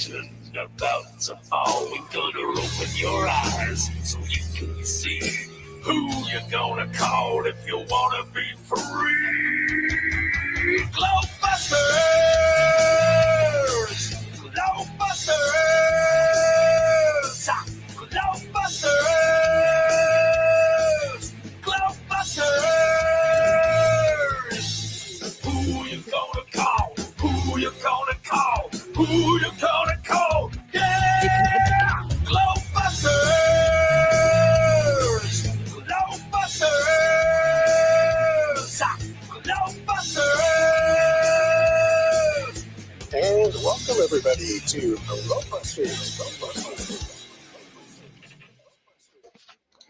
curtain about to fall. We're gonna open your eyes so you can see who you're gonna call if you wanna be free. GLOBEBUSTERS! GLOBEBUSTERS! GLOBEBUSTERS! GLOBEBUSTERS! Who you gonna call? Who you gonna call? Who you gonna call? Yeah! GLOBEBUSTERS! GLOBEBUSTERS! GLOBEBUSTERS! And welcome everybody to GLOBEBUSTERS.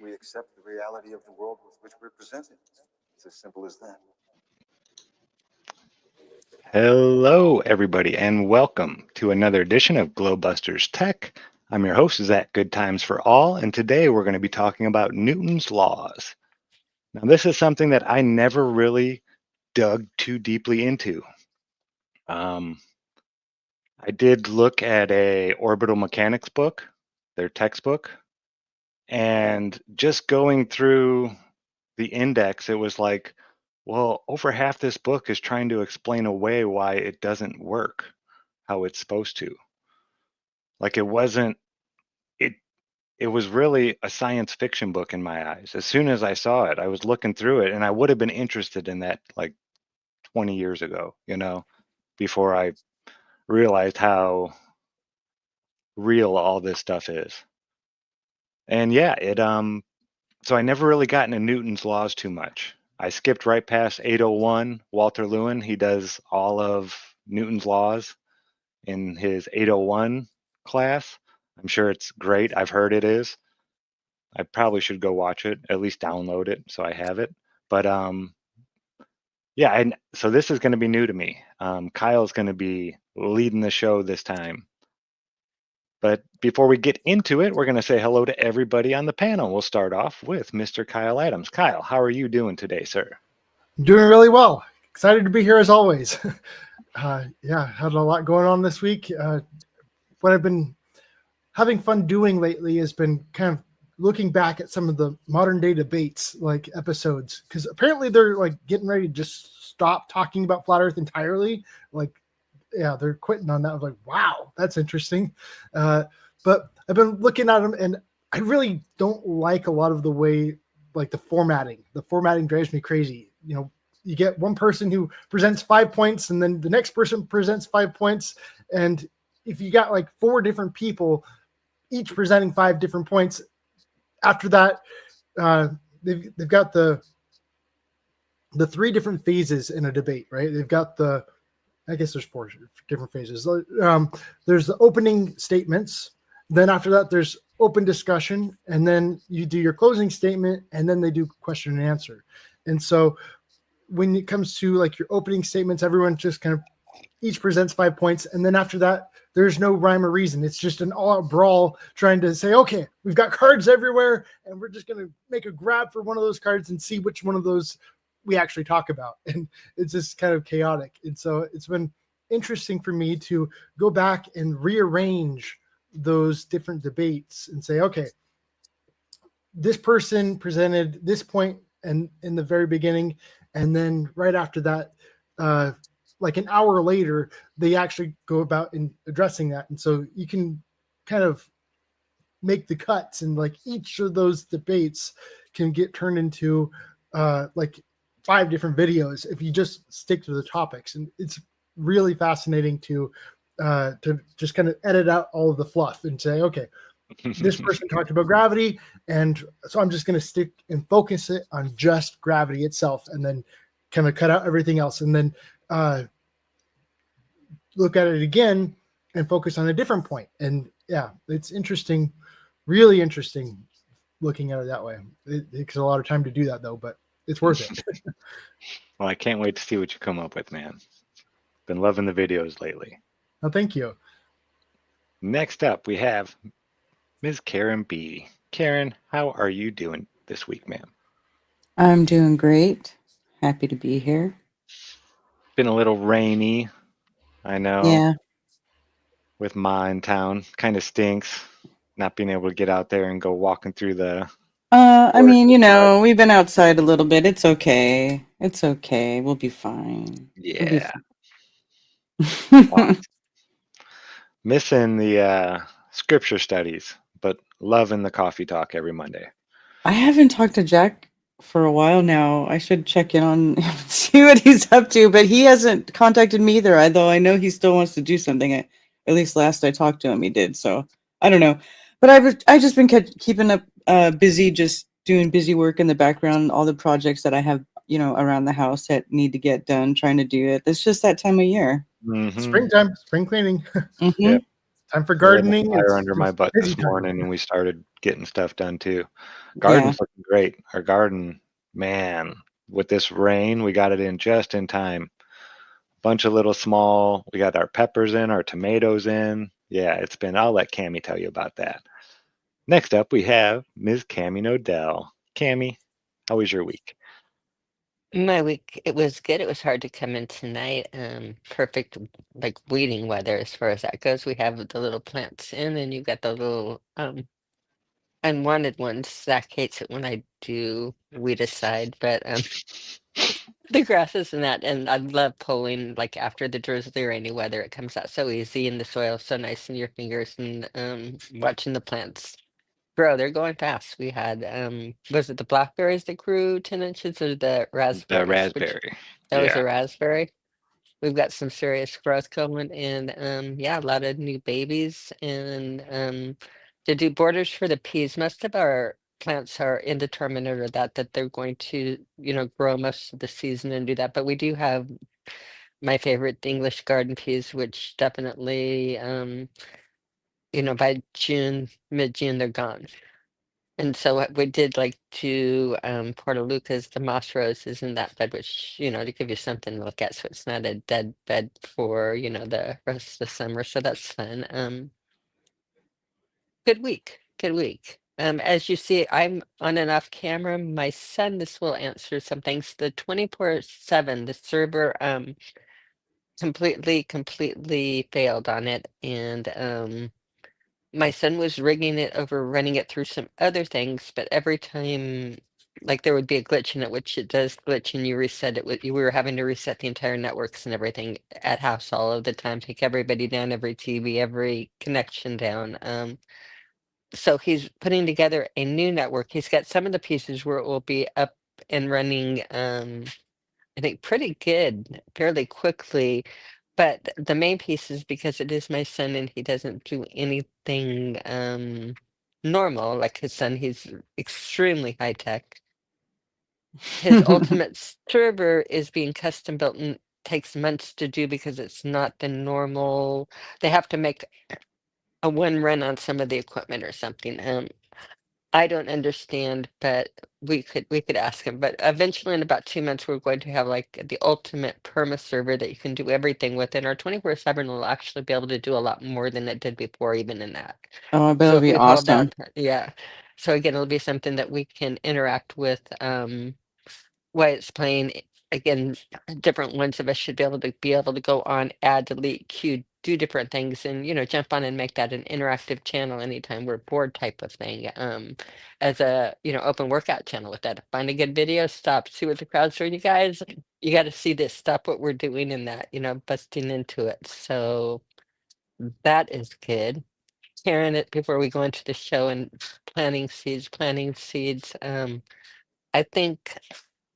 We accept the reality of the world with which we're presented. It's as simple as that. Hello, everybody, and welcome to another edition of GLOBEBUSTERS Tech. I'm your host, Zach Good Times for All, and today we're going to be talking about Newton's laws. Now, this is something that I never really dug too deeply into. I did look at a orbital mechanics book, their textbook, and just going through the index, it was like, well, over half this book is trying to explain away why it doesn't work how it's supposed to. Like it wasn't, it was really a science fiction book in my eyes. As soon as I saw it, I was looking through it, and I would have been interested in that like 20 years ago, before I realized how real all this stuff is. And yeah, so I never really got into Newton's laws too much. I skipped right past 801. Walter Lewin, he does all of Newton's laws in his 801 class. I'm sure it's great. I've heard it is. I probably should go watch it, at least download it so I have it. But yeah, and so this is going to be new to me. Kyle's going to be leading the show this time. But before we get into it, we're going to say hello to everybody on the panel. We'll start off with Mr. Kyle Adams. Kyle, how are you doing today, sir? I'm doing really well. Excited to be here as always. Yeah, had a lot going on this week. What I've been having fun doing lately has been kind of looking back at some of the modern day debates, like episodes, because apparently they're like getting ready to just stop talking about flat Earth entirely. Like, yeah, they're quitting on that. I was like, wow, that's interesting. But I've been looking at them, and I really don't like a lot of the way, like the formatting. The formatting drives me crazy. You get one person who presents 5 points, and then the next person presents 5 points. And if you got like 4 different people, each presenting 5 different points, after that, they've got the 3 different phases in a debate, right? They've got I guess there's 4 different phases. There's the opening statements. Then after that, there's open discussion. And then you do your closing statement, and then they do question and answer. And so when it comes to like your opening statements, everyone just kind of each presents 5 points. And then after that, there's no rhyme or reason. It's just an all-out brawl trying to say, okay, we've got cards everywhere, and we're just going to make a grab for one of those cards and see which one of those we actually talk about. And it's just kind of chaotic. And so it's been interesting for me to go back and rearrange those different debates and say, okay, this person presented this point and in the very beginning, and then right after that, like an hour later, they actually go about in addressing that. And so you can kind of make the cuts, and like each of those debates can get turned into like 5 different videos if you just stick to the topics. And it's really fascinating to just kind of edit out all of the fluff and say, okay, this person talked about gravity, and so I'm just going to stick and focus it on just gravity itself, and then kind of cut out everything else, and then look at it again and focus on a different point. And yeah, it's interesting, really interesting looking at it that way. It takes a lot of time to do that though, but it's worth it. Well, I can't wait to see what you come up with, man. Been loving the videos lately. Oh, thank you. Next up, we have Ms. Karen B. Karen, how are you doing this week, ma'am? I'm doing great. Happy to be here. Been a little rainy, I know. Yeah. with Ma in town. Kind of stinks not being able to get out there and go walking through the I forest mean, as much. we've been outside a little bit. It's okay. It's okay. We'll be fine. We'll be Yeah, fine. missing the scripture studies, but loving the coffee talk every Monday. I haven't talked to Jack for a while now. I should check in on him and see what he's up to, but he hasn't contacted me either, although I know he still wants to do something. At least last I talked to him, he did. So I don't know. But I just been keeping up busy, just doing busy work in the background, all the projects that I have, around the house that need to get done, trying to do it. It's just that time of year. Mm-hmm. Springtime, spring cleaning. Mm-hmm. Time for I had a gardening. fire It's under my just butt busy this time. morning, and we started getting stuff done too. Yeah. Garden's looking great. Our garden, man, with this rain, we got it in just in time. Bunch of little small. We got our peppers in, our tomatoes in. Yeah, it's been. I'll let Cammie tell you about that. Next up, we have Ms. Cammie Nodell. Cammie, how was your week? My week, it was good. It was hard to come in tonight. Perfect, like weeding weather as far as that goes. We have the little plants in, and you got the little unwanted ones. Zach hates it when I do weed aside, but the grasses and that, and I love pulling like after the drizzly rainy weather. It comes out so easy, and the soil so nice in your fingers, and watching the plants grow. They're going fast. We had was it the blackberries that grew 10 inches or the The raspberries? Which raspberry. that was Yeah. a raspberry. We've got some serious growth going and yeah, a lot of new babies and to do borders for the peas. Most of our plants are indeterminate or that they're going to, grow most of the season and do that. But we do have my favorite English garden peas, which definitely by June, mid-June, they're gone. And so what we did like to Porta Lucas, the moss roses in that bed, which, to give you something to look at so it's not a dead bed for, the rest of the summer. So that's fun. Good week. Good week. As you see, I'm on and off camera. My son, this will answer some things. The 24/7, the server completely failed on it. And my son was rigging it over running it through some other things, but every time, like there would be a glitch in it, which it does glitch, and you reset it. We were having to reset the entire networks and everything at house all of the time, take everybody down, every TV, every connection down. So he's putting together a new network. He's got some of the pieces where it will be up and running. I think pretty good fairly quickly. But the main piece is because it is my son and he doesn't do anything normal like his son. He's extremely high tech. His ultimate server is being custom built and takes months to do because it's not the normal. They have to make a one run on some of the equipment or something. I don't understand, but we could ask him. But eventually, in about 2 months, we're going to have like the ultimate perma server that you can do everything with. And our 24/7 will actually be able to do a lot more than it did before, even in that. Oh, I bet So it'll if be we hold awesome. out, yeah. So again, it'll be something that we can interact with. While it's playing again, different ones of us should be able to go on, add, delete, queue, do different things, and jump on and make that an interactive channel anytime we're bored, type of thing. As a open workout channel with that. Find a good video, stop, see what the crowd's doing. You guys, you got to see this. Stop what we're doing in that. Busting into it. So that is good. Karen, it before we go into the show and planting seeds. I think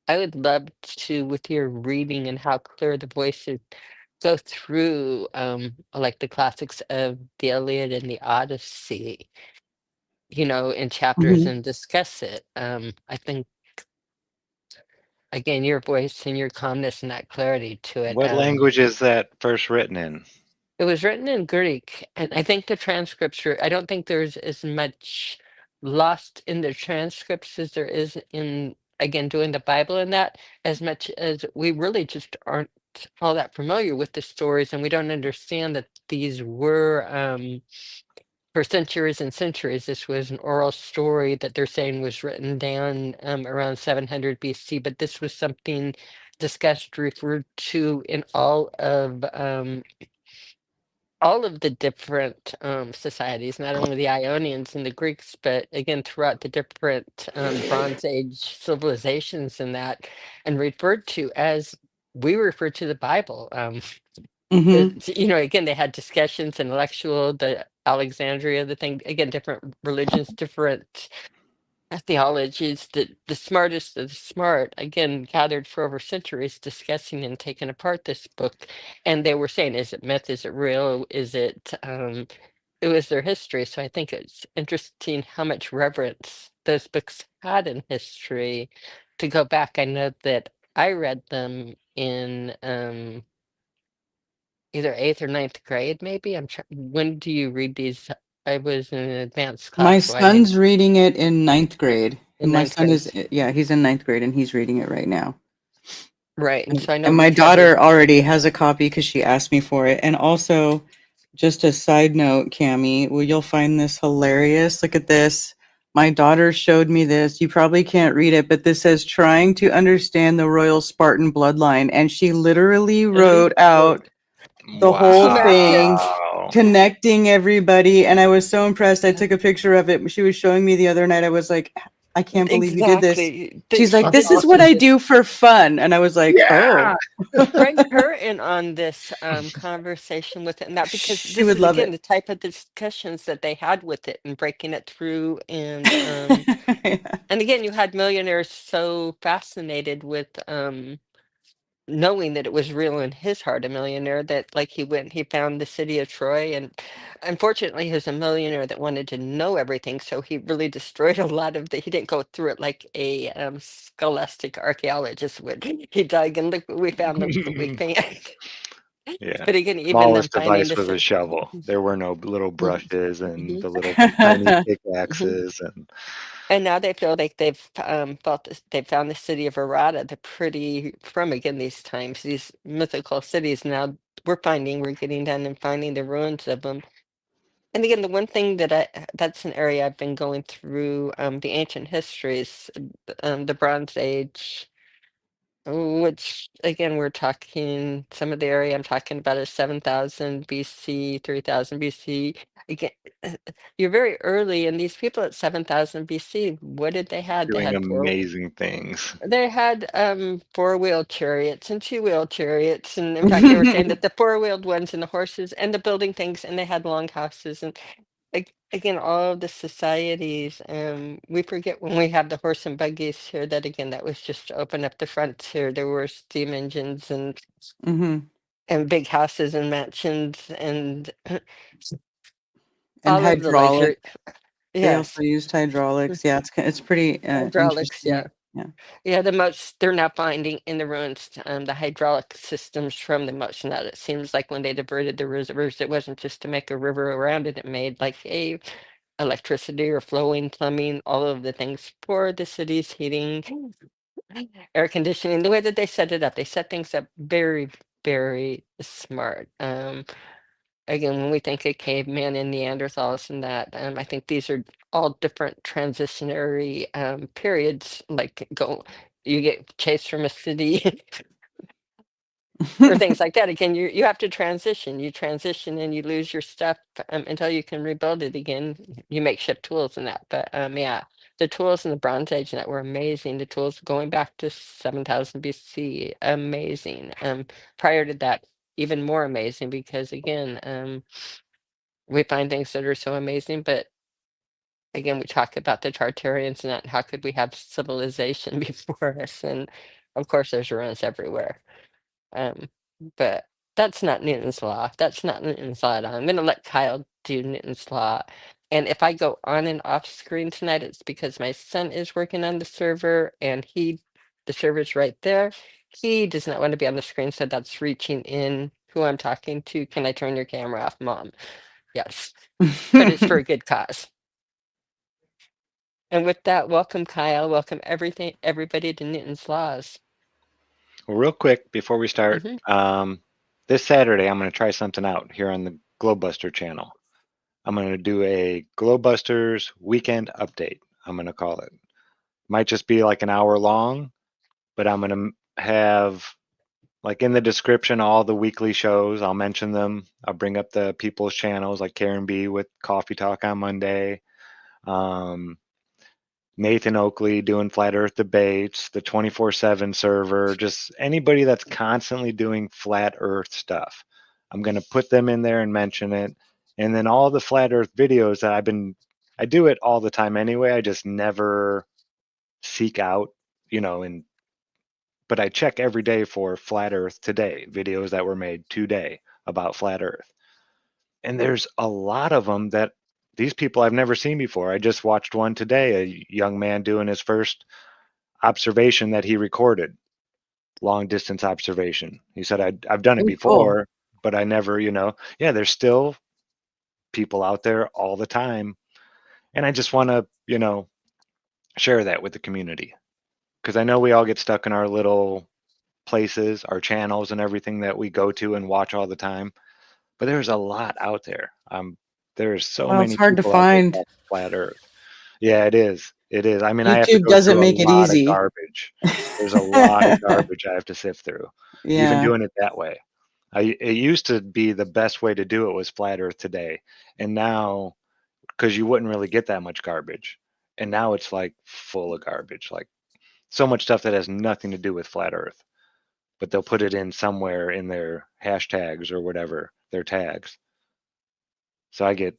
I would love to, with your reading and how clear the voice is, go through like the classics of the Iliad and the Odyssey, in chapters Mhm. and discuss it. I think again, your voice and your calmness and that clarity to it. What language is that first written in? It was written in Greek, and I think the transcripts are, I don't think there's as much lost in the transcripts as there is in, again, doing the Bible and that, as much as we really just aren't all that familiar with the stories, and we don't understand that these were, for centuries and centuries, this was an oral story that they're saying was written down around 700 BC, but this was something discussed, referred to in all of all of the different societies, not only the Ionians and the Greeks, but again throughout the different Bronze Age civilizations and that, and referred to as we refer to the Bible. Hmm. Again, they had discussions, intellectual, the Alexandria, the thing, again, different religions, different theologies, the smartest of the smart, again, gathered for over centuries discussing and taking apart this book. And they were saying, is it myth? Is it real? Is it, it was their history. So I think it's interesting how much reverence those books had in history. To go back, I know that I read them in either eighth or ninth grade, maybe. When do you read these? I was in an advanced My class, so I didn't. son's reading it in ninth grade. In My ninth son grade. is, yeah, he's in ninth grade and he's reading it right now. Right. And so I know And we my covered. daughter already has a copy because she asked me for it. And also, just a side note, Cami, well, you'll find this hilarious. Look at this. My daughter showed me this. You probably can't read it, but this says trying to understand the royal Spartan bloodline. And she literally wrote out the whole thing, Schematics. Wow. connecting everybody. And I was so impressed. I took a picture of it. She was showing me the other night. I was like, I can't believe you did this. Exactly. She's She like, That's this did is what awesome. I do for fun. And I was like, oh, Yeah. bring her in on this conversation with it, and that because she this would is love again it. the type of discussions that they had with it and breaking it through, Yeah. and again you had millionaires so fascinated with knowing that it was real in his heart, a millionaire that like he found the city of Troy, and unfortunately he was a millionaire that wanted to know everything, so he really destroyed a lot of the he didn't go through it like a scholastic archaeologist would. He dug and look what we found, look what we found. Yeah. But again, even them Smallest finding device this. was a shovel. There were no little brushes and Mhm, the little tiny mhm. pickaxes and And now they feel like they've found the city of Arata, the pretty from again these times, these mythical cities. Now we're getting down and finding the ruins of them. And again, the one thing that's an area I've been going through the ancient histories, the Bronze Age, which again we're talking some of the area I'm talking about is 7,000 BC, 3,000 BC. Again, you're very early, and these people at 7,000 BC, what did they had? They doing had amazing things. four-wheel chariots and two-wheel chariots, and in fact, they were saying that the four-wheeled ones and the horses and the building things, and they had long houses and again, all of the societies, we forget when we have the horse and buggies here that again, that was just to open up the frontier. There were steam engines Hmm. and big houses and mansions and And all of the hydraulic. luxury. They also Yes, used hydraulics. Yeah, it's pretty hydraulics. Yeah, interesting. Yeah. yeah. The most they're now finding in the ruins, the hydraulic systems from the moat. Now it seems like when they diverted the rivers, it wasn't just to make a river around it. It made like a electricity or flowing plumbing, all of the things for the city's heating, air conditioning, the way that they set it up. They set things up very, very smart. Again, when we think of caveman and Neanderthals and that, I think these are all different transitionary periods. Like you get chased from a city or things like that. Again, you have to transition. You transition and you lose your stuff until you can rebuild it again. You make ship tools and that. But yeah, the tools in the Bronze Age and that were amazing. The tools going back to 7,000 BC, amazing. Prior to that, even more amazing because again, we find things that are so amazing. But again, we talk about the Tartarians and that. How could we have civilization before us? And of course, there's ruins everywhere. Um, but that's not Newton's law. That's not Newton's law at all. I'm gonna let Kyle do Newton's law. And if I go on and off screen tonight, it's because my son is working on the server and the server's right there. He does not want to be on the screen, so that's reaching in who I'm talking to. Can I turn your camera off, Mom? Yes, but it's for a good cause. And with that, welcome Kyle. Welcome everybody to Newton's laws. Well, real quick before we start, Hmm. this Saturday I'm going to try something out here on the GLOBEBUSTER channel. I'm going to do a GLOBEBUSTERS weekend update. I'm going to call it. Might just be like an hour long, but I'm going to have like in the description, all the weekly shows, I'll mention them. I'll bring up the people's channels like Karen B with Coffee Talk on Monday. Nathan Oakley doing Flat Earth debates, the 24/7 server, just anybody that's constantly doing Flat Earth stuff. I'm going to put them in there and mention it. And then all the Flat Earth videos that I do it all the time anyway. I just never seek out, but I check every day for Flat Earth Today, videos that were made today about Flat Earth. And there's a lot of them that these people I've never seen before. I just watched one today, a young man doing his first observation that he recorded, long distance observation. He said, I've done it Oh, cool. before, but I never, yeah, there's still people out there all the time. And I just want to, share that with the community, because I know we all get stuck in our little places, our channels and everything that we go to and watch all the time. But there's a lot out there. There's so Well, it's many hard to people out there find. talking Flat Earth. Yeah, it is. It is. I mean, I have to YouTube go doesn't through a make it lot of easy. garbage. There's a lot of garbage I have to sift through, even Yeah. doing it that way. It used to be the best way to do it was Flat Earth Today. And now, because you wouldn't really get that much garbage. And now it's like full of garbage, like so much stuff that has nothing to do with Flat Earth, but they'll put it in somewhere in their hashtags or whatever, their tags. So I get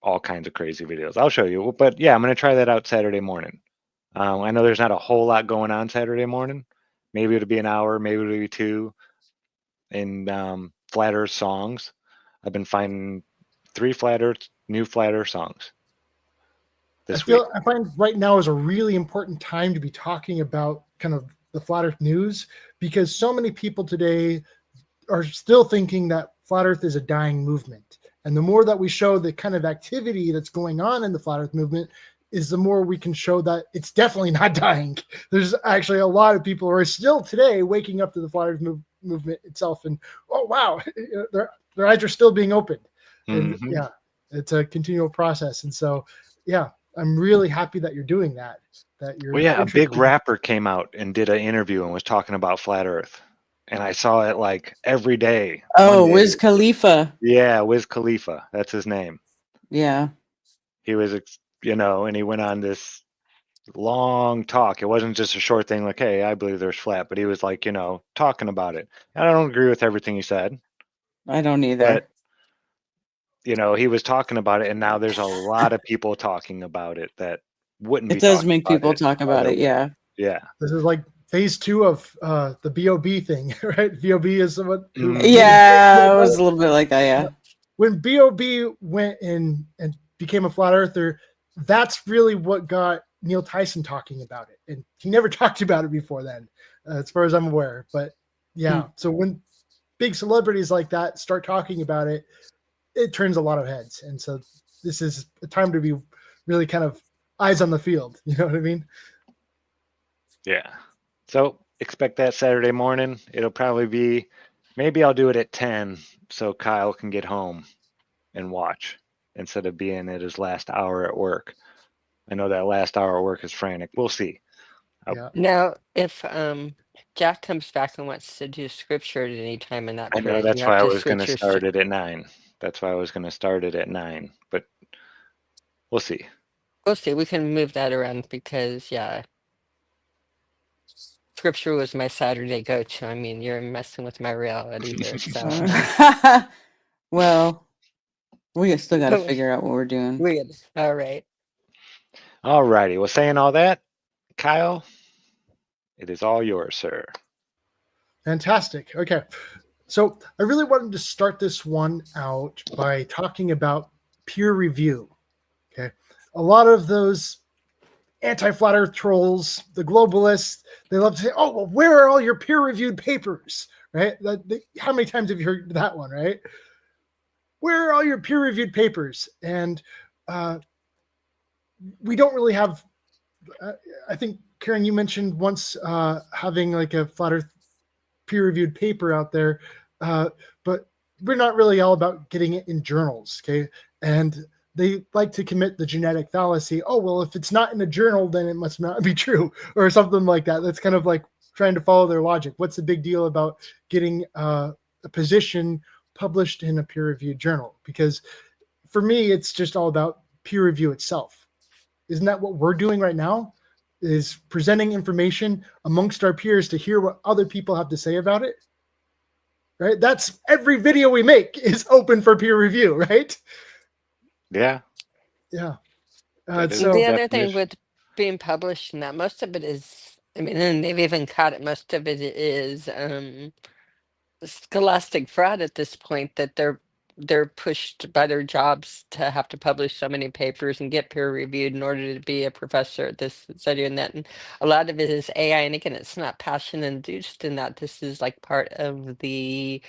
all kinds of crazy videos. I'll show you. But yeah, I'm going to try that out Saturday morning. I know there's not a whole lot going on Saturday morning. Maybe it'll be an hour, maybe it'll be 2. And Flat Earth songs. I've been finding 3 new Flat Earth songs this week. I find right now is a really important time to be talking about kind of the Flat Earth news, because so many people today are still thinking that Flat Earth is a dying movement. And the more that we show the kind of activity that's going on in the Flat Earth movement, is the more we can show that it's definitely not dying. There's actually a lot of people who are still today waking up to the Flat Earth movement itself, and oh wow, their eyes are still being opened. And yeah, it's a continual process. And so yeah, I'm really happy that you're doing that. That you're a big rapper came out and did an interview and was talking about Flat Earth. And I saw it like every day. Oh, Monday. Wiz Khalifa. Yeah, Wiz Khalifa. That's his name. Yeah. He was, and he went on this long talk. It wasn't just a short thing like, hey, I believe there's flat, but he was like, talking about it. And I don't agree with everything he said. I don't either. But, he was talking about it, and now there's a lot of people talking about it that wouldn't be. It does make people talk about it, yeah. Yeah. This is like phase 2 of the BOB thing, right? BOB is what. Yeah, it was a little bit like that, yeah. When BOB went in and became a flat earther, that's really what got Neil Tyson talking about it. And he never talked about it before then, as far as I'm aware. But yeah, so when big celebrities like that start talking about it, it turns a lot of heads. And so this is a time to be really kind of eyes on the field. You know what I mean? Yeah. So expect that Saturday morning. It'll probably be, maybe I'll do it at 10 so Kyle can get home and watch instead of being at his last hour at work. I know that last hour at work is frantic. We'll see. Yeah. Now, if Jack comes back and wants to do scripture at any time in that I period, know that's you why have I to was going to switch your start it at 9. That's why I was going to start it at 9, but we'll see. We'll see. We can move that around because, yeah, scripture was my Saturday go-to. I mean, you're messing with my reality here, so. Well, we still got to figure out what we're doing. All right. All righty. Well, saying all that, Kyle, it is all yours, sir. Fantastic. Okay. So I really wanted to start this one out by talking about peer review. Okay. A lot of those anti-flat earth trolls, the globalists, they love to say, oh, well, where are all your peer-reviewed papers? Right? How many times have you heard that one, right? Where are all your peer-reviewed papers? And we don't really have, I think, Karen, you mentioned once having like a flat earth peer-reviewed paper out there, but we're not really all about getting it in journals, okay? And they like to commit the genetic fallacy. Oh, well, if it's not in a journal, then it must not be true, or something like that. That's kind of like trying to follow their logic. What's the big deal about getting a position published in a peer-reviewed journal? Because for me, it's just all about peer review itself. Isn't that what we're doing right now? Is presenting information amongst our peers to hear what other people have to say about it? Right? That's every video we make is open for peer review, right? Yeah. Yeah. That is So the the other thing definition. with being published and that most of it is, I mean, and they've even caught it, most of it is scholastic fraud at this point, that they're pushed by their jobs to have to publish so many papers and get peer reviewed in order to be a professor at this study and that. And a lot of it is AI. And again, it's not passion induced in that. This is like part of the,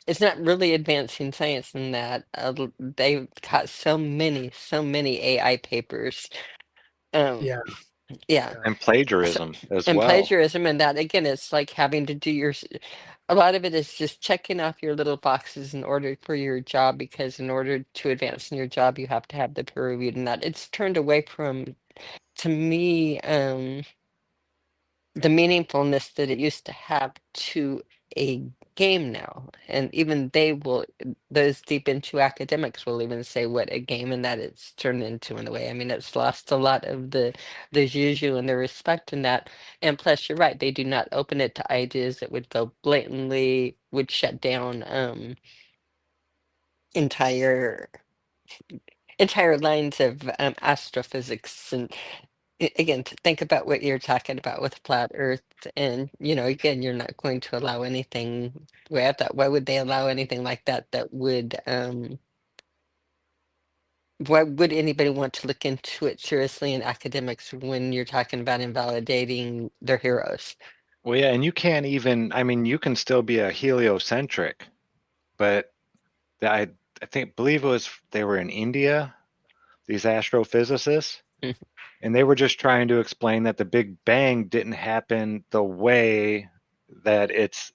it's not really advancing science in that. They've got so many AI papers. yeah. Yeah. And So, plagiarism as and well. plagiarism and that, again, it's like having to do a lot of it is just checking off your little boxes in order for your job, because in order to advance in your job, you have to have the peer reviewed and that. It's turned away from, to me, the meaningfulness that it used to have to a game now. And even those deep into academics will even say what a game and that it's turned into in a way. I mean, it's lost a lot of the juju and the respect in that. And plus, you're right, they do not open it to ideas that would go blatantly, would shut down entire lines of astrophysics. And again, to think about what you're talking about with flat earth, and again, you're not going to allow anything. Why would they allow anything like that? That would why would anybody want to look into it seriously in academics when you're talking about invalidating their heroes? Well, yeah, and you can't even, I mean, you can still be a heliocentric, but I believe it was they were in India, these astrophysicists, Mhm. and they were just trying to explain that the Big Bang didn't happen the way that it's,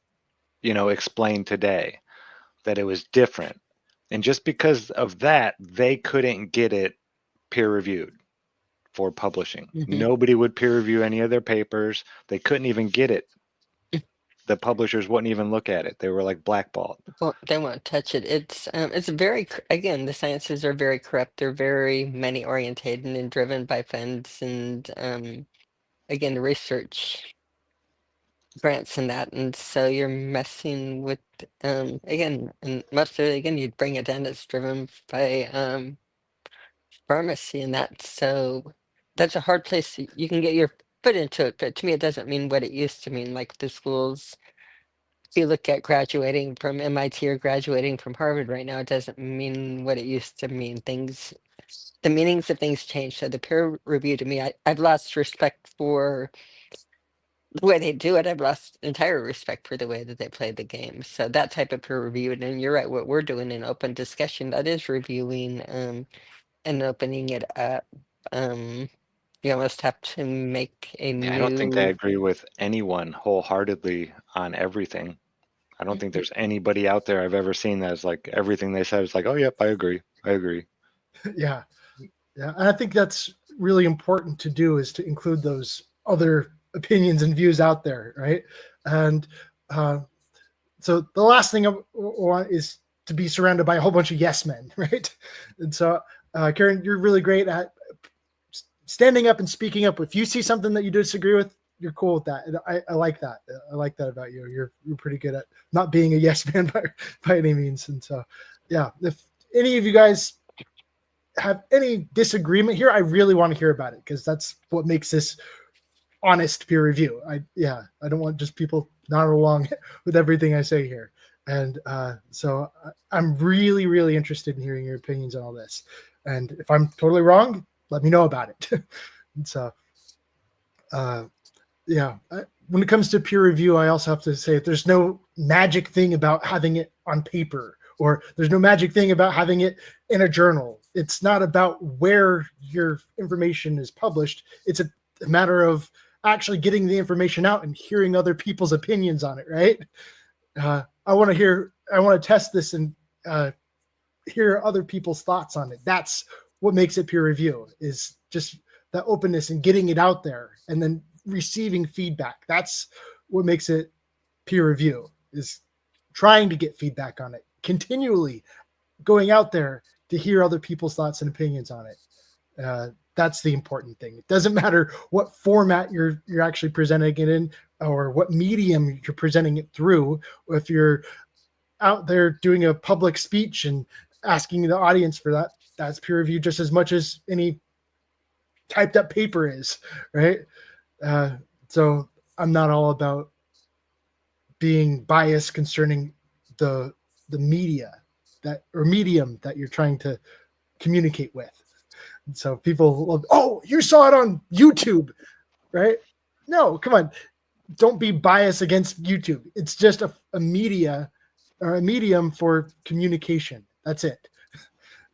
explained today, that it was different. And just because of that, they couldn't get it peer reviewed for publishing. Mhm. Nobody would peer review any of their papers. They couldn't even get it. The publishers wouldn't even look at it. They were like blackballed. Well, they won't touch it. It's very again, the sciences are very corrupt. They're very money oriented and driven by funds and again, research grants and that. And so you're messing with again, and most of it, again, you'd bring it in, it's driven by pharmacy and that. So that's a hard place. You can get your foot into it, but to me, it doesn't mean what it used to mean. Like the schools, if you look at graduating from MIT or graduating from Harvard right now, it doesn't mean what it used to mean. The meanings of things change. So the peer review, to me, I've lost respect for the way they do it. I've lost entire respect for the way that they play the game. So that type of peer review, and you're right, what we're doing in open discussion, that is reviewing and opening it up. You almost have to make a Yeah, I don't think I new. agree with anyone wholeheartedly on everything. I don't think there's anybody out there I've ever seen that's like everything they said is like, oh, yep, I agree. I agree. Yeah. Yeah. And I think that's really important to do, is to include those other opinions and views out there. Right. And so the last thing I want is to be surrounded by a whole bunch of yes men. Right. And so, Karen, you're really great at standing up and speaking up. If you see something that you disagree with, you're cool with that. And I like that. I like that about you. You're pretty good at not being a yes man by any means. And so, yeah, if any of you guys have any disagreement here, I really want to hear about it, because that's what makes this honest peer review. I don't want just people not along with everything I say here. And so I'm really, really interested in hearing your opinions on all this. And if I'm totally wrong, let me know about it. And so, when it comes to peer review, I also have to say there's no magic thing about having it on paper, or there's no magic thing about having it in a journal. It's not about where your information is published. It's a matter of actually getting the information out and hearing other people's opinions on it, right? I want to test this and hear other people's thoughts on it. That's what makes it peer review, is just that openness and getting it out there and then receiving feedback. That's what makes it peer review, is trying to get feedback on it, continually going out there to hear other people's thoughts and opinions on it. That's the important thing. It doesn't matter what format you're actually presenting it in, or what medium you're presenting it through. If you're out there doing a public speech and asking the audience for that, that's peer review just as much as any typed up paper is, right? So I'm not all about being biased concerning the media or medium that you're trying to communicate with. So people love, oh, you saw it on YouTube, right? No, come on. Don't be biased against YouTube. It's just a media or a medium for communication. That's it.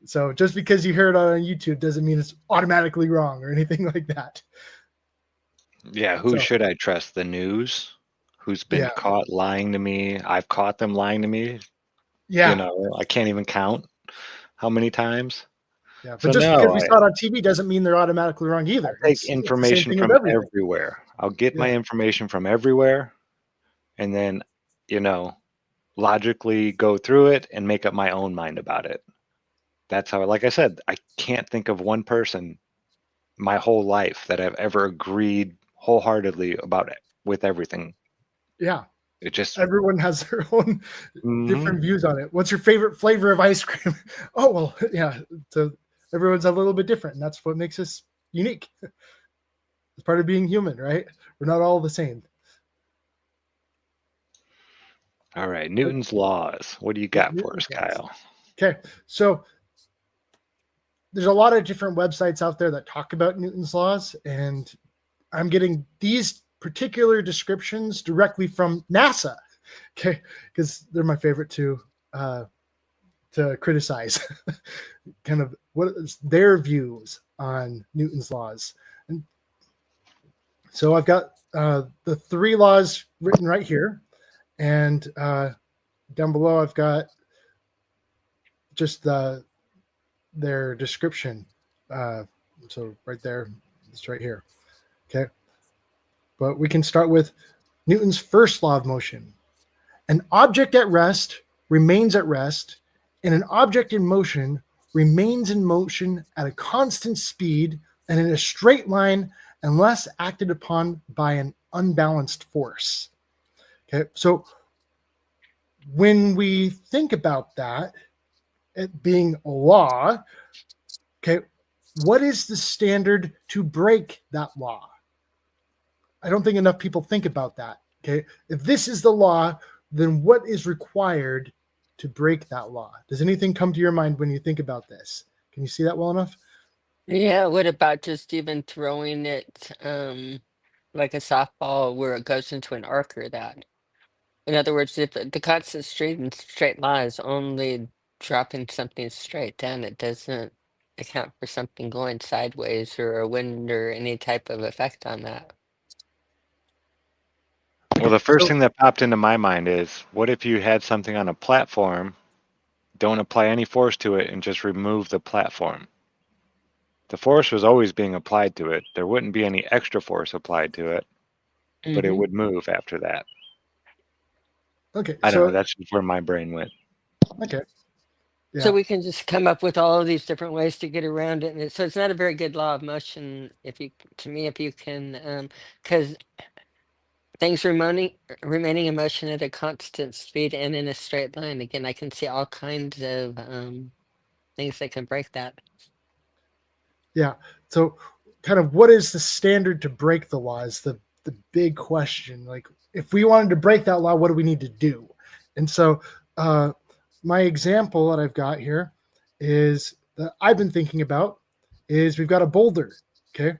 So just because you heard it on YouTube doesn't mean it's automatically wrong or anything like that. Yeah, who should I trust? The news? Who's been caught lying to me? I've caught them lying to me. Yeah. You know, I can't even count how many times. Yeah, but So just no, because we saw it on TV doesn't mean they're automatically wrong either. I take information from everywhere. I'll get my information from everywhere, and then, you know, logically go through it and make up my own mind about it. That's how, like I said, I can't think of one person my whole life that I've ever agreed wholeheartedly about it with everything. Yeah. It just, everyone has their own different views on it. What's your favorite flavor of ice cream? Oh, well, yeah. So everyone's a little bit different, and that's what makes us unique. It's part of being human, right? We're not all the same. all right. Newton's laws. What do you got for us, Kyle? Okay. So there's a lot of different websites out there that talk about Newton's laws, and I'm getting these particular descriptions directly from NASA, okay, because they're my favorite to criticize, kind of what is their views on Newton's laws. And so I've got the 3 laws written right here, and down below I've got just their description. So right there, it's right here, okay. But we can start with Newton's first law of motion. An object at rest remains at rest, and an object in motion remains in motion at a constant speed and in a straight line unless acted upon by an unbalanced force. Okay, so when we think about that, it being a law, okay, what is the standard to break that law? I don't think enough people think about that. Okay. If this is the law, then what is required to break that law? Does anything come to your mind when you think about this? Can you see that well enough? Yeah, what about just even throwing it like a softball where it goes into an arc or that? In other words, if the constant stream and straight line is only dropping something straight down, it doesn't account for something going sideways or a wind or any type of effect on that. Well, the first thing that popped into my mind is, what if you had something on a platform, don't apply any force to it, and just remove the platform? The force was always being applied to it. There wouldn't be any extra force applied to it, but it would move after that. Okay. I don't know. That's just where my brain went. Okay. Yeah. So we can just come up with all of these different ways to get around it. And so it's not a very good law of motion if you can, because things remaining in motion at a constant speed and in a straight line. Again, I can see all kinds of things that can break that. Yeah. So kind of what is the standard to break the law is the big question. Like, if we wanted to break that law, what do we need to do? And so my example that I've got here is that I've been thinking about is we've got a boulder, okay?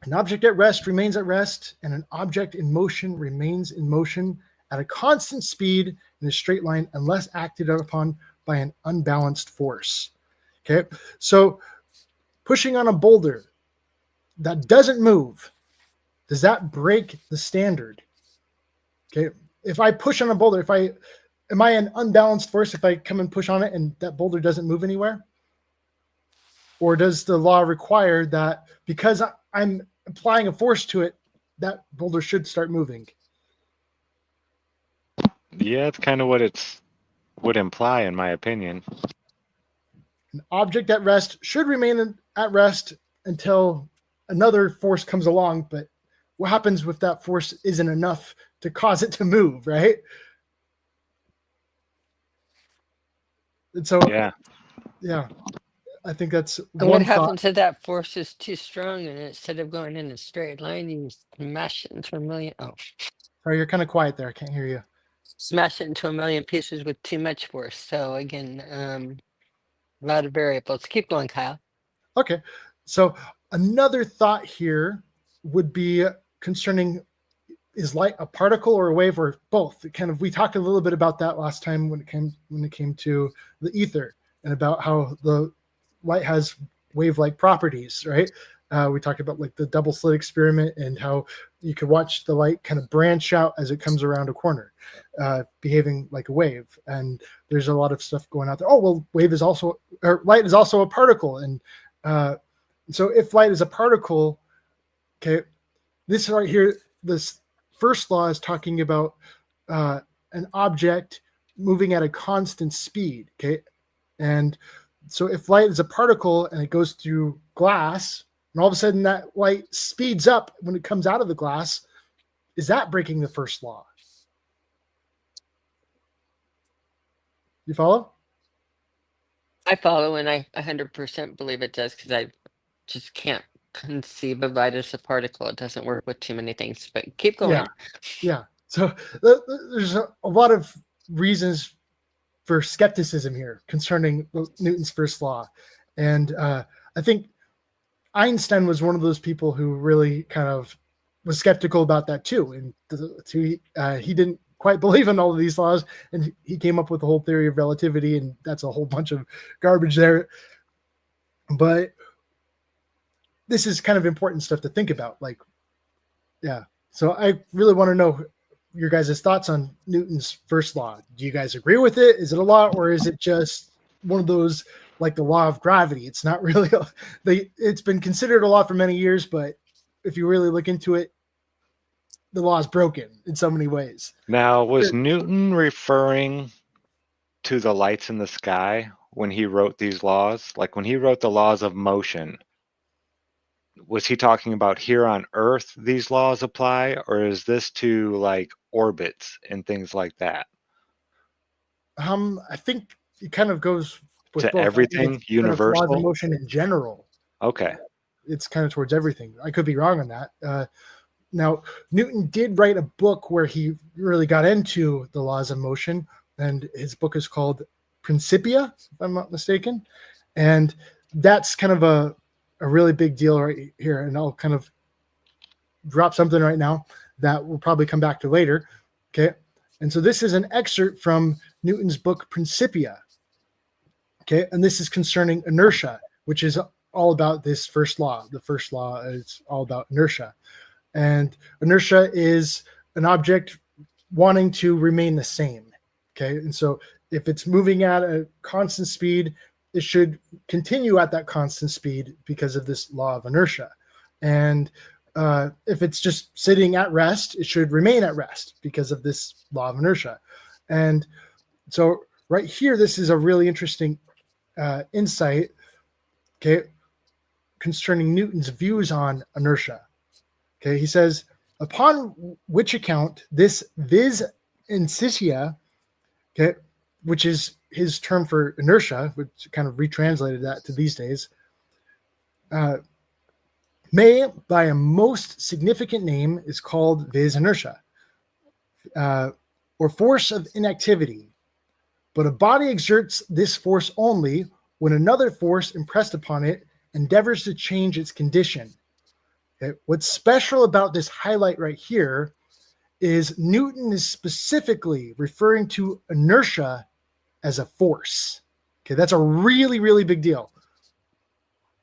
An object at rest remains at rest, and an object in motion remains in motion at a constant speed in a straight line unless acted upon by an unbalanced force. Okay, so pushing on a boulder that doesn't move, does that break the standard? Okay, if I push on a boulder, am I an unbalanced force if I come and push on it and that boulder doesn't move anywhere? Or does the law require that because I'm applying a force to it, that boulder should start moving? Yeah, it's kind of what it's would imply, in my opinion. An object at rest should remain at rest until another force comes along, but what happens if that force isn't enough to cause it to move, right? And so, Yeah. yeah, I think that's And what one thought. happens if that force is too strong and instead of going in a straight line, you smash it into a million? Oh, Sorry, you're kind of quiet there. I can't hear you. smash it into a million pieces with too much force. So again, a lot of variables. Keep going, Kyle. Okay. So another thought here would be concerning, is light a particle or a wave or both? Kind of, we talked a little bit about that last time when it came to the ether and about how the light has wave-like properties, right? We talked about like the double slit experiment and how you could watch the light kind of branch out as it comes around a corner, behaving like a wave. And there's a lot of stuff going out there. Oh, well, light is also a particle. And so if light is a particle, okay, this right here, this first law is talking about an object moving at a constant speed, okay? And so if light is a particle and it goes through glass, and all of a sudden that light speeds up when it comes out of the glass, is that breaking the first law? You follow? I follow, and I 100% believe it does because I just can't conceive of light as a particle. It doesn't work with too many things. But keep going. Yeah. So there's a lot of reasons for skepticism here concerning Newton's first law. And I think Einstein was one of those people who really kind of was skeptical about that too. And he didn't quite believe in all of these laws. And he came up with the whole theory of relativity. And that's a whole bunch of garbage there. But this is kind of important stuff to think about. Like, yeah. So I really want to know your guys' thoughts on Newton's first law. Do you guys agree with it? Is it a law, or is it just one of those like the law of gravity? It's not really. It's been considered a law for many years, but if you really look into it, the law is broken in so many ways. Now, was Newton referring to the lights in the sky when he wrote these laws? Like when he wrote the laws of motion, was he talking about here on Earth these laws apply, or is this to like orbits and things like that? I think it kind of goes with To both. everything Kind of laws of universal? motion in general. Okay. It's kind of towards everything. I could be wrong on that. Now, Newton did write a book where he really got into the laws of motion, and his book is called Principia, if I'm not mistaken. And that's kind of a really big deal right here. And I'll kind of drop something right now that we'll probably come back to later. Okay. And so this is an excerpt from Newton's book Principia. Okay. And this is concerning inertia, which is all about this first law. The first law is all about inertia. And inertia is an object wanting to remain the same. Okay. And so if it's moving at a constant speed, it should continue at that constant speed because of this law of inertia. And if it's just sitting at rest, it should remain at rest because of this law of inertia. And so right here, this is a really interesting insight, okay, concerning Newton's views on inertia. Okay, he says, upon which account this vis inertia, okay, which is his term for inertia, which kind of retranslated that to these days, may by a most significant name is called vis inertia, or force of inactivity. But a body exerts this force only when another force impressed upon it endeavors to change its condition. Okay? What's special about this highlight right here is Newton is specifically referring to inertia as a force. Okay, that's a really, really big deal.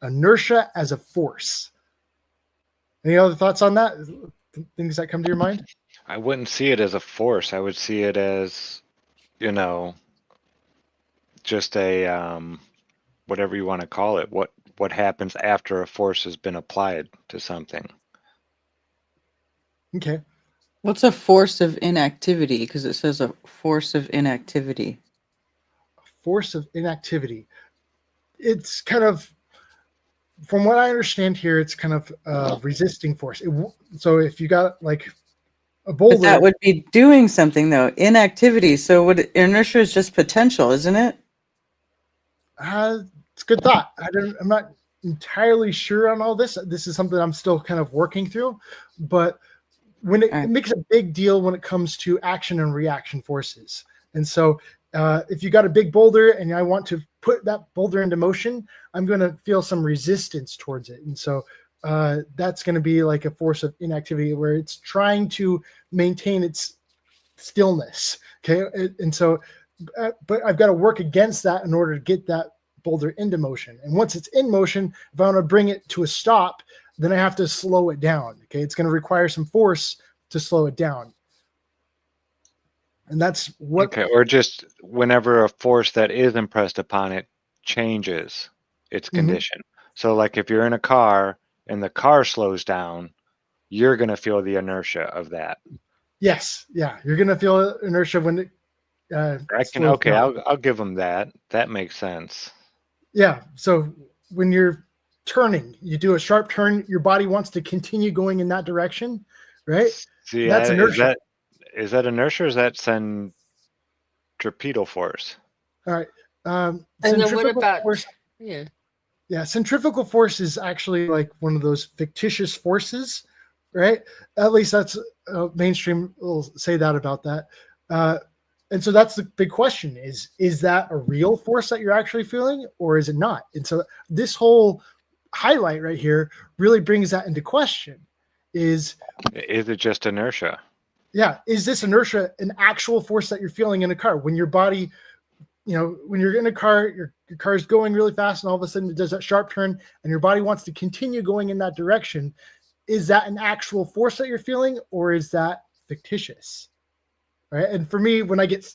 Inertia as a force. Any other thoughts on that? Things that come to your mind? I wouldn't see it as a force. I would see it as, just a whatever you want to call it. What happens after a force has been applied to something? Okay. What's a force of inactivity? Because it says a force of inactivity. Force of inactivity. It's kind of, from what I understand here, it's kind of a resisting force. So if you got like a But that boulder, would be doing something though. Inactivity. So what inertia is just potential, isn't it? it's a good thought. I'm not entirely sure on all this. This is something I'm still kind of working through, but when it Right. makes a big deal when it comes to action and reaction forces. And so if you got a big boulder and I want to put that boulder into motion, I'm going to feel some resistance towards it. And so that's going to be like a force of inactivity where it's trying to maintain its stillness. Okay. And so, but I've got to work against that in order to get that boulder into motion. And once it's in motion, if I want to bring it to a stop, then I have to slow it down. Okay. It's going to require some force to slow it down. And that's what. Okay, or just whenever a force that is impressed upon it changes its condition. So like if you're in a car and the car slows down, you're going to feel the inertia of that. Yes. Yeah. You're going to feel inertia when it slows Okay, down. I'll give them that. That makes sense. Yeah. So when you're turning, you do a sharp turn, your body wants to continue going in that direction, right? See, That's inertia. is that inertia or is that centripetal force? All right. And then what Centrifugal about force. yeah? Yeah, centrifugal force is actually like one of those fictitious forces, right? At least that's mainstream will say that about that. And so that's the big question: is that a real force that you're actually feeling, or is it not? And so this whole highlight right here really brings that into question. Is it just inertia? is this inertia an actual force that you're feeling in a car when your body, when you're in a car, your car is going really fast and all of a sudden it does that sharp turn and your body wants to continue going in that direction. Is that an actual force that you're feeling or is that fictitious? Right. And for me, when I get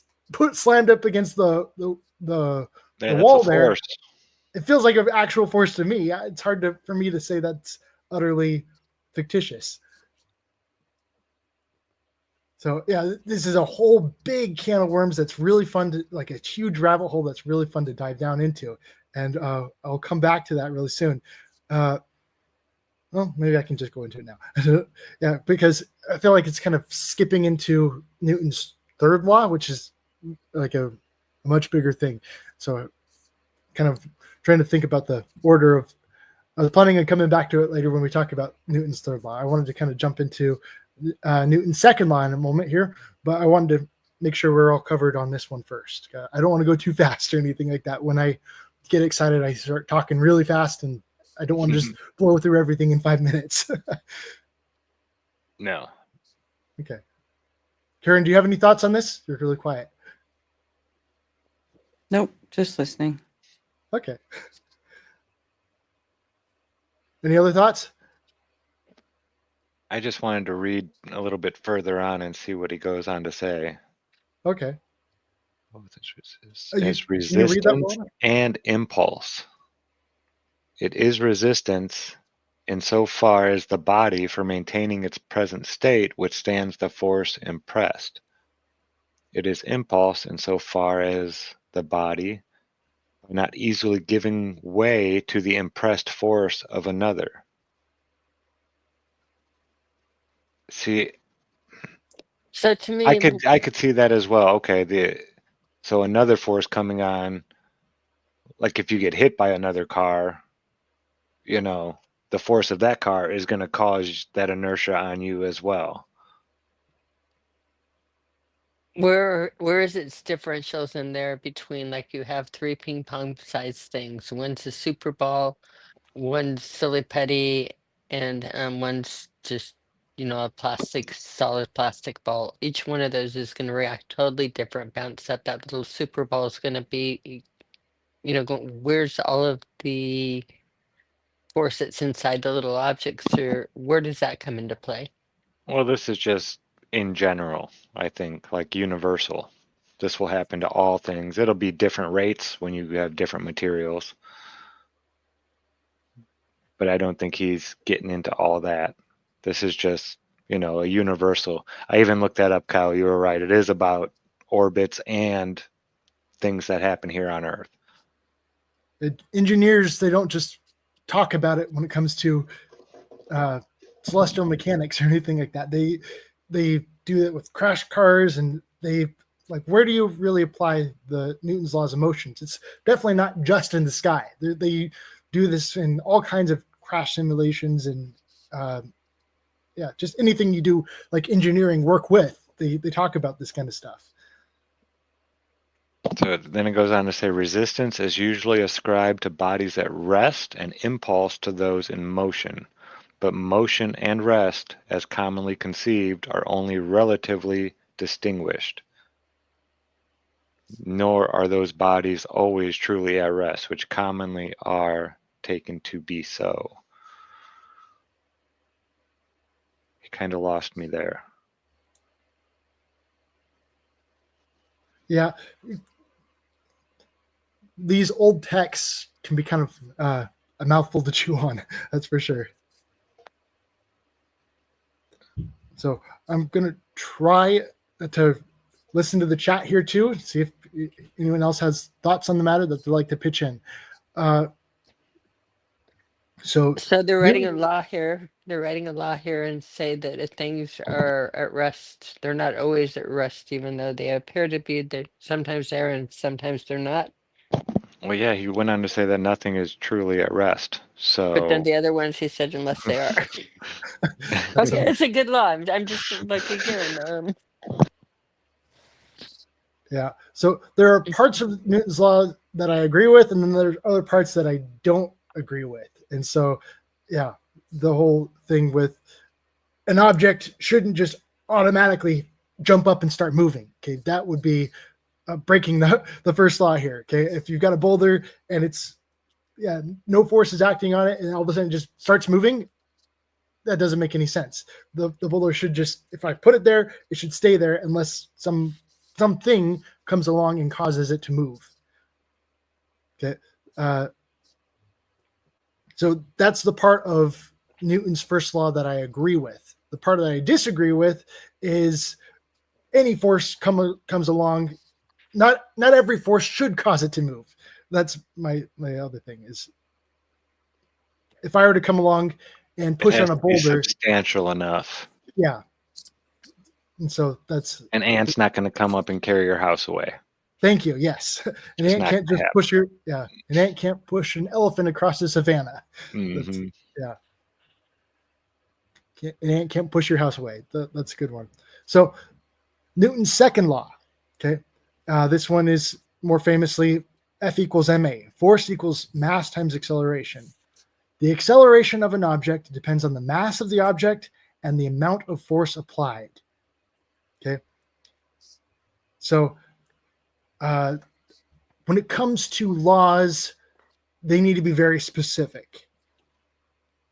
slammed up against the Yeah, that's a wall there, force. it feels like an actual force to me. It's hard for me to say that's utterly fictitious. So yeah, this is a whole big can of worms that's really fun to, like a huge rabbit hole that's really fun to dive down into. And I'll come back to that really soon. Well, maybe I can just go into it now. Yeah, because I feel like it's kind of skipping into Newton's third law, which is like a much bigger thing. So kind of trying to think about the order of, I was planning on coming back to it later when we talk about Newton's third law. I wanted to kind of jump into Newton's second law in a moment here, but I wanted to make sure we're all covered on this one first. I don't want to go too fast or anything like that. When I get excited, I start talking really fast, and I don't want to just blow through everything in 5 minutes. No. Okay. Karen, do you have any thoughts on this? You're really quiet. Nope, just listening. Okay. Any other thoughts? I just wanted to read a little bit further on and see what he goes on to say. Okay. As Can you read that, resistance Paula? and impulse. It is resistance insofar as the body, for maintaining its present state, withstands the force impressed. It is impulse insofar as the body, not easily giving way to the impressed force of another. See, So to me, I could see that as well. Okay, so another force coming on, like if you get hit by another car, the force of that car is going to cause that inertia on you as well. where is its differentials in there between, like, you have three ping pong sized things. One's a super ball, one's silly putty, and one's just a solid plastic ball. Each one of those is going to react totally different. Bounce up, that little super ball is going to be where's all of the force that's inside the little objects, or where does that come into play? Well, this is just in general, I think, like universal. This will happen to all things. It'll be different rates when you have different materials. But I don't think he's getting into all that. This is just a universal. I even looked that up, Kyle. You were right. It is about orbits and things that happen here on Earth. Engineers, they don't just talk about it when it comes to celestial mechanics or anything like that. They do it with crash cars, and they like, where do you really apply the Newton's laws of motions? It's definitely not just in the sky. They do this in all kinds of crash simulations and just anything you do like engineering work with. They talk about this kind of stuff. So then it goes on to say resistance is usually ascribed to bodies at rest and impulse to those in motion. But motion and rest, as commonly conceived, are only relatively distinguished. Nor are those bodies always truly at rest, which commonly are taken to be so. You kind of lost me there. Yeah. These old texts can be kind of a mouthful to chew on, that's for sure. So I'm going to try to listen to the chat here too, see if anyone else has thoughts on the matter that they'd like to pitch in. So they're writing a law here. They're writing a law here and say that if things are at rest, they're not always at rest, even though they appear to be. Sometimes they're and sometimes they're not. Well, yeah, he went on to say that nothing is truly at rest. So, but then the other ones, he said, unless they are. Okay, it's a good law. I'm just like, again. Yeah. So there are parts of Newton's law that I agree with, and then there's other parts that I don't agree with. And so, yeah, the whole thing with an object shouldn't just automatically jump up and start moving. Okay, that would be breaking the first law here. Okay, if you've got a boulder and it's no force is acting on it, and all of a sudden it just starts moving, that doesn't make any sense. The boulder should just, if I put it there, it should stay there unless something comes along and causes it to move. Okay, so that's the part of Newton's first law that I agree with. The part that I disagree with is any force comes along. Not every force should cause it to move. That's my other thing is, if I were to come along and push on a boulder, substantial enough. Yeah. And so that's an ant's not going to come up and carry your house away. Thank you. Yes, an ant can't just push an ant can't push an elephant across the savannah. Mm-hmm. An ant can't push your house away. That's a good one. So Newton's second law. Okay. This one is more famously F equals ma. Force equals mass times acceleration. The acceleration of an object depends on the mass of the object and the amount of force applied. Okay. So when it comes to laws, they need to be very specific.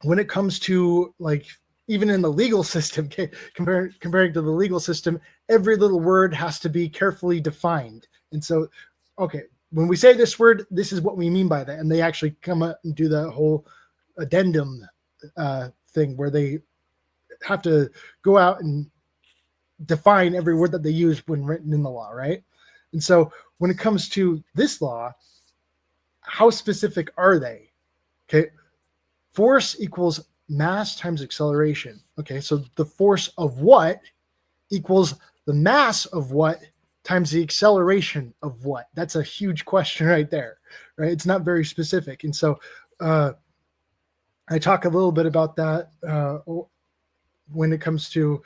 When it comes to, like, even in the legal system, okay, comparing to the legal system, every little word has to be carefully defined. And so, okay, when we say this word, this is what we mean by that. And they actually come up and do the whole addendum thing where they have to go out and define every word that they use when written in the law, right? And so when it comes to this law, how specific are they? Okay, force equals mass times acceleration. Okay, so the force of what equals the mass of what times the acceleration of what? That's a huge question right there, right? It's not very specific. And so I talk a little bit about that when it comes to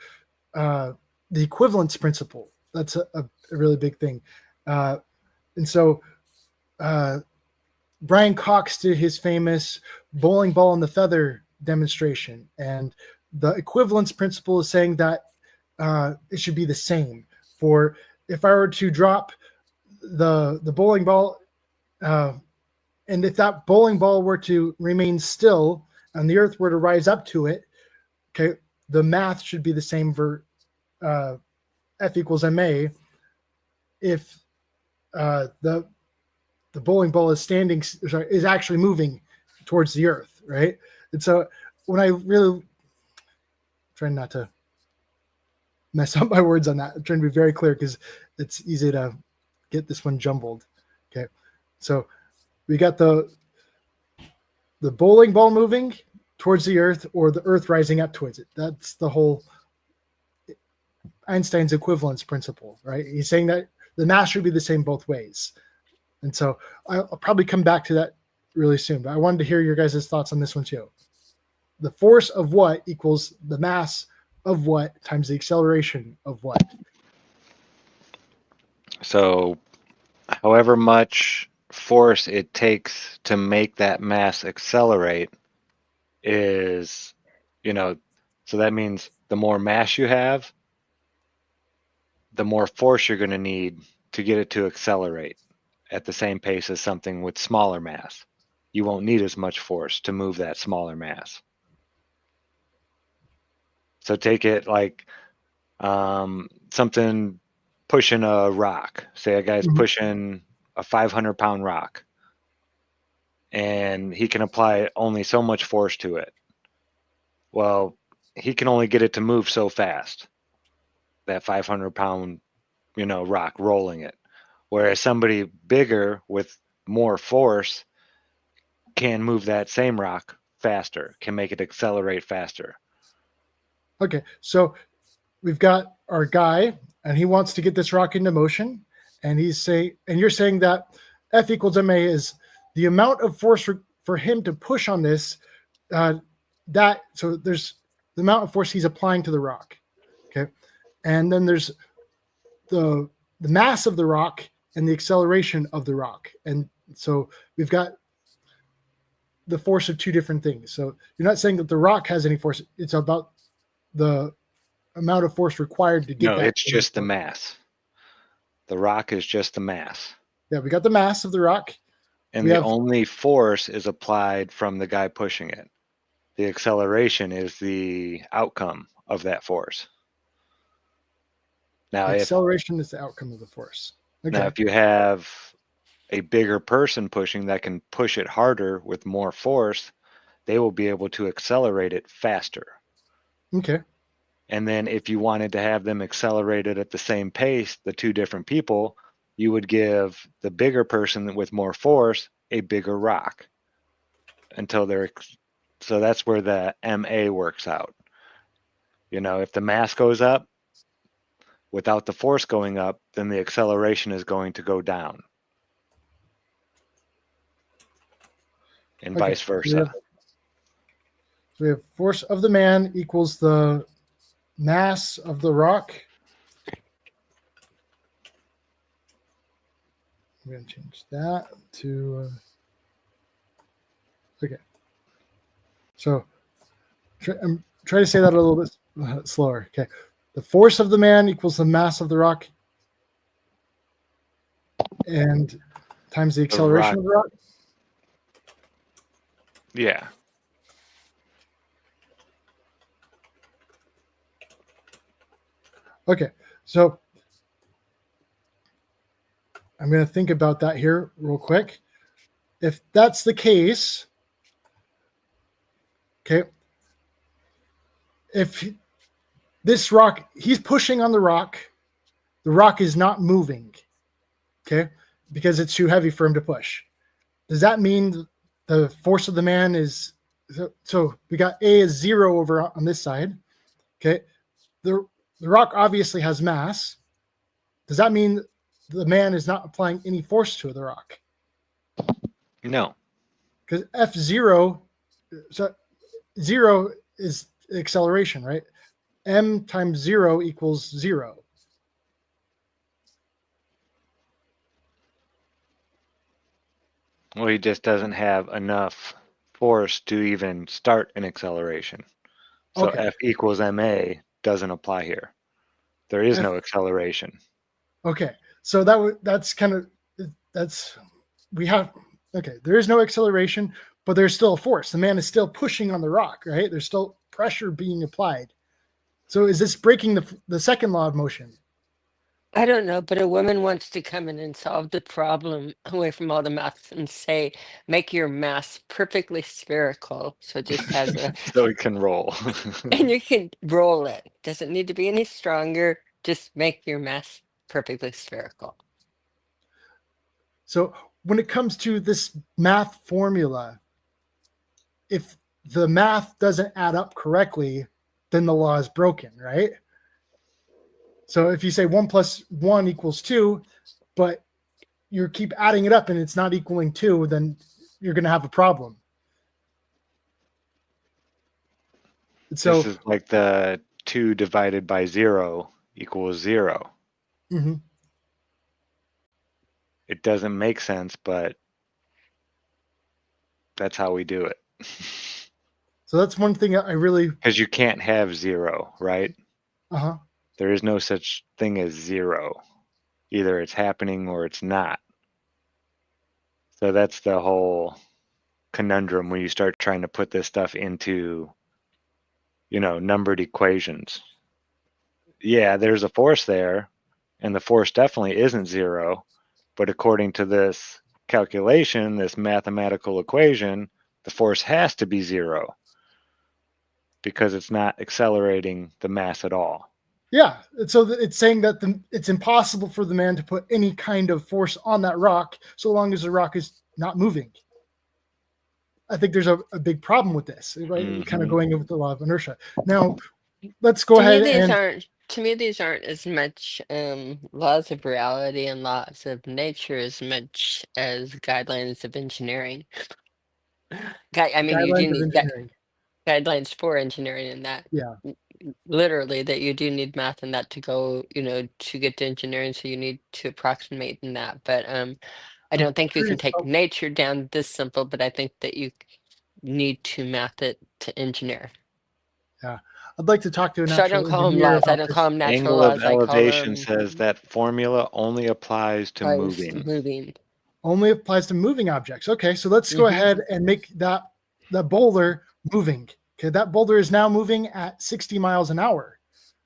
the equivalence principle. That's a really big thing. And so Brian Cox did his famous bowling ball and the feather demonstration. And the equivalence principle is saying that it should be the same. For if I were to drop the bowling ball, and if that bowling ball were to remain still and the earth were to rise up to it, okay, the math should be the same for F equals ma if the bowling ball is actually moving towards the earth, right? And so when I really trying not to mess up my words on that. I'm trying to be very clear because it's easy to get this one jumbled. Okay, so we got the bowling ball moving towards the Earth or the Earth rising up towards it. That's the whole Einstein's equivalence principle, right? He's saying that the mass should be the same both ways. And so I'll probably come back to that really soon, but I wanted to hear your guys' thoughts on this one too. The force of what equals the mass of what times the acceleration of what? So however much force it takes to make that mass accelerate is, so that means the more mass you have, the more force you're going to need to get it to accelerate at the same pace as something with smaller mass. You won't need as much force to move that smaller mass. So take it like something pushing a rock. Say a guy's pushing a 500-pound rock, and he can apply only so much force to it. Well, he can only get it to move so fast, that 500-pound, rock rolling it. Whereas somebody bigger with more force can move that same rock faster, can make it accelerate faster. Okay, so we've got our guy, and he wants to get this rock into motion, and you're saying that F equals ma is the amount of force for him to push on this. So there's the amount of force he's applying to the rock. Okay, and then there's the mass of the rock and the acceleration of the rock, and so we've got the force of two different things. So you're not saying that the rock has any force. It's about the amount of force required to get that. No, it's just the mass. The rock is just the mass. Yeah, we got the mass of the rock. And the only force is applied from the guy pushing it. The acceleration is the outcome of that force. Now, the acceleration is the outcome of the force. Okay. Now, if you have a bigger person pushing that can push it harder with more force, they will be able to accelerate it faster. Okay. And then if you wanted to have them accelerated at the same pace, the two different people, you would give the bigger person with more force a bigger rock until so that's where the MA works out. If the mass goes up without the force going up, then the acceleration is going to go down. And vice versa. So we have force of the man equals the mass of the rock. I'm going to change that to okay. So I'm trying to say that a little bit slower. Okay. The force of the man equals the mass of the rock and times the acceleration of the rock. Yeah. Okay, so I'm going to think about that here real quick. If that's the case, okay, if this rock, he's pushing on the rock is not moving, okay, because it's too heavy for him to push. Does that mean the force of the man is, so we got A is 0 over on this side, okay? The rock obviously has mass. Does that mean the man is not applying any force to the rock? No. Because F0, so 0 is acceleration, right? M times 0 equals 0. Well, he just doesn't have enough force to even start an acceleration. So Okay. F equals ma doesn't apply here. There is no acceleration. Okay, so there is no acceleration, but there's still a force. The man is still pushing on the rock, right? There's still pressure being applied. So is this breaking the second law of motion? I don't know, but a woman wants to come in and solve the problem away from all the math and say, make your mass perfectly spherical. So it just has a, So it can roll. and you can roll it. Doesn't need to be any stronger. Just make your mass perfectly spherical. So when it comes to this math formula, if the math doesn't add up correctly, then the law is broken, right? So if you say 1 + 1 = 2, but you keep adding it up and it's not equaling 2, then you're going to have a problem. So This is like the 2 divided by 0 = 0. mhm. It doesn't make sense, but that's how we do it. So that's one thing I really Because you can't have 0, right? uh-huh. There is no such thing as 0. Either it's happening or it's not. So that's the whole conundrum when you start trying to put this stuff into, numbered equations. Yeah, there's a force there, and the force definitely isn't 0, but according to this calculation, this mathematical equation, the force has to be 0 because it's not accelerating the mass at all. Yeah, so it's saying that it's impossible for the man to put any kind of force on that rock so long as the rock is not moving. I think there's a big problem with this, right? Mhm. Kind of going with the law of inertia. Now, let's go ahead and To me, these aren't as much laws of reality and laws of nature as much as guidelines of engineering. I mean, you do guidelines of need engineering. guidelines for engineering in that. Yeah. Literally, that you do need math in that to go, to get to engineering, so you need to approximate in that. But I I'm don't think you can curious take about, nature down this simple, but I think that you need to math it to engineer. yeah. I'd like to talk to a So I don't natural call them engineer laws. I about don't call this. them natural Angle of laws. I call elevation them says that formula only applies to moving. moving. Only applies to moving objects. Okay, so let's go Mhm. ahead and make that boulder moving. Okay, that boulder is now moving at 60 miles an hour.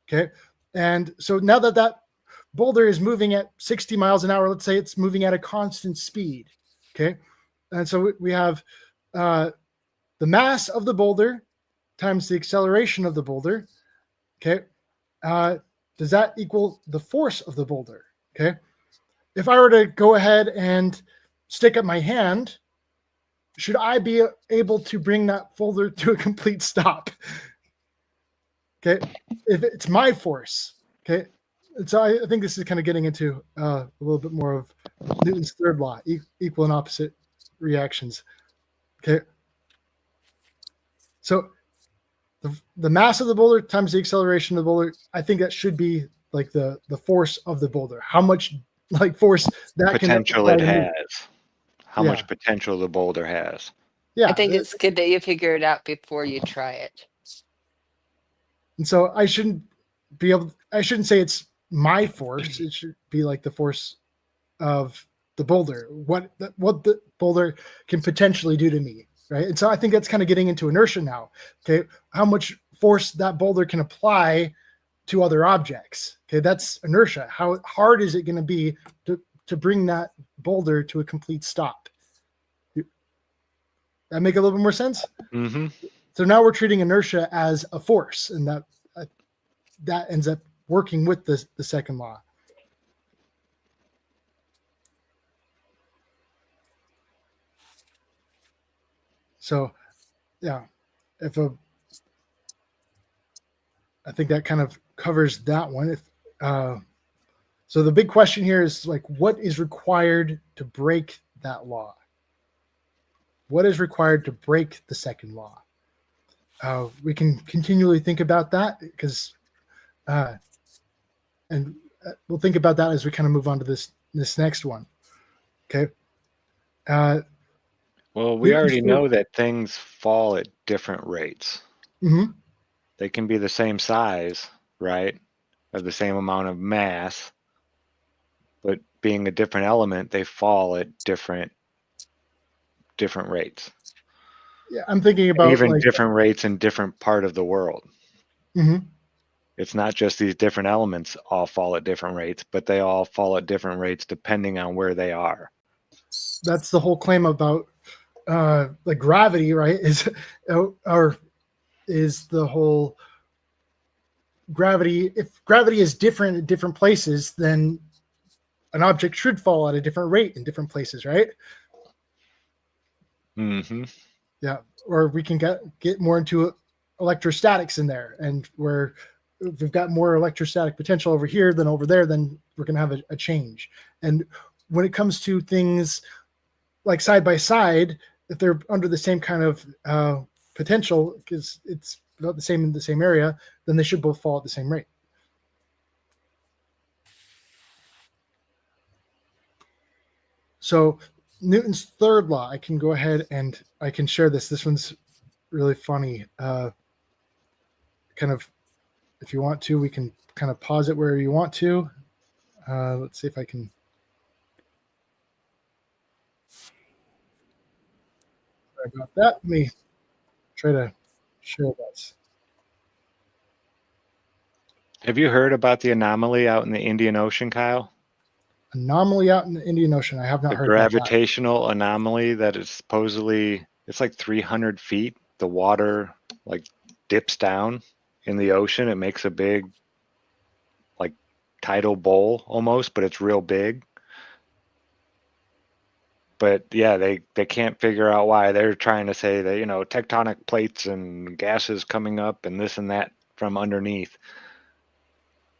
Okay, and so now that boulder is moving at 60 miles an hour, let's say it's moving at a constant speed. Okay, and so we have the mass of the boulder times the acceleration of the boulder. Okay, does that equal the force of the boulder? Okay, if I were to go ahead and stick up my hand, should I be able to bring that boulder to a complete stop? Okay, if it's my force. Okay, and so I think this is kind of getting into a little bit more of Newton's third law, equal and opposite reactions. Okay, so the mass of the boulder times the acceleration of the boulder, I think that should be like the force of the boulder. How much like force that Potential can it apply to me. has. How Yeah, much potential the boulder has. I yeah. think it's good that you figure it out before you try it. And so I shouldn't say it's my force. It should be like the force of the boulder, what the boulder can potentially do to me, right? And so I think that's kind of getting into inertia now. Okay, how much force that boulder can apply to other objects. Okay, that's inertia. How hard is it going to be to bring that boulder to a complete stop? That make a little bit more sense? Mm-hmm. So now we're treating inertia as a force, and that ends up working with the second law. So, yeah, I think that kind of covers that one. So the big question here is like, what is required to break that law? What is required to break the second law? We can continually think about that because, and we'll think about that as we kind of move on to this next one. Okay. Well, we already know that things fall at different rates. Mm-hmm. They can be the same size, right? Of the same amount of mass, but being a different element, they fall at different rates. Yeah, I'm thinking about even like different rates in different part of the world. Mm-hmm. It's not just these different elements all fall at different rates, but they all fall at different rates depending on where they are. That's the whole claim about like gravity, right? Or is the whole gravity? If gravity is different in different places, then an object should fall at a different rate in different places, right? Mm-hmm. Yeah. Or we can get more into electrostatics in there, and where if we've got more electrostatic potential over here than over there, then we're going to have a change. And when it comes to things like side by side, if they're under the same kind of potential, because it's about the same in the same area, then they should both fall at the same rate. So Newton's third law, I can go ahead and I can share this. This one's really funny. Kind of, if you want to, we can kind of pause it where you want to. Let's see if I can. Sorry about that. Let me try to share this. Have you heard about the anomaly out in the Indian Ocean, Kyle? Anomaly out in the Indian Ocean. I have not The heard about that. gravitational anomaly that is supposedly, it's like 300 feet. The water like dips down in the ocean. It makes a big like tidal bowl almost, but it's real big. But yeah, they can't figure out why. They're trying to say that, tectonic plates and gases coming up and this and that from underneath.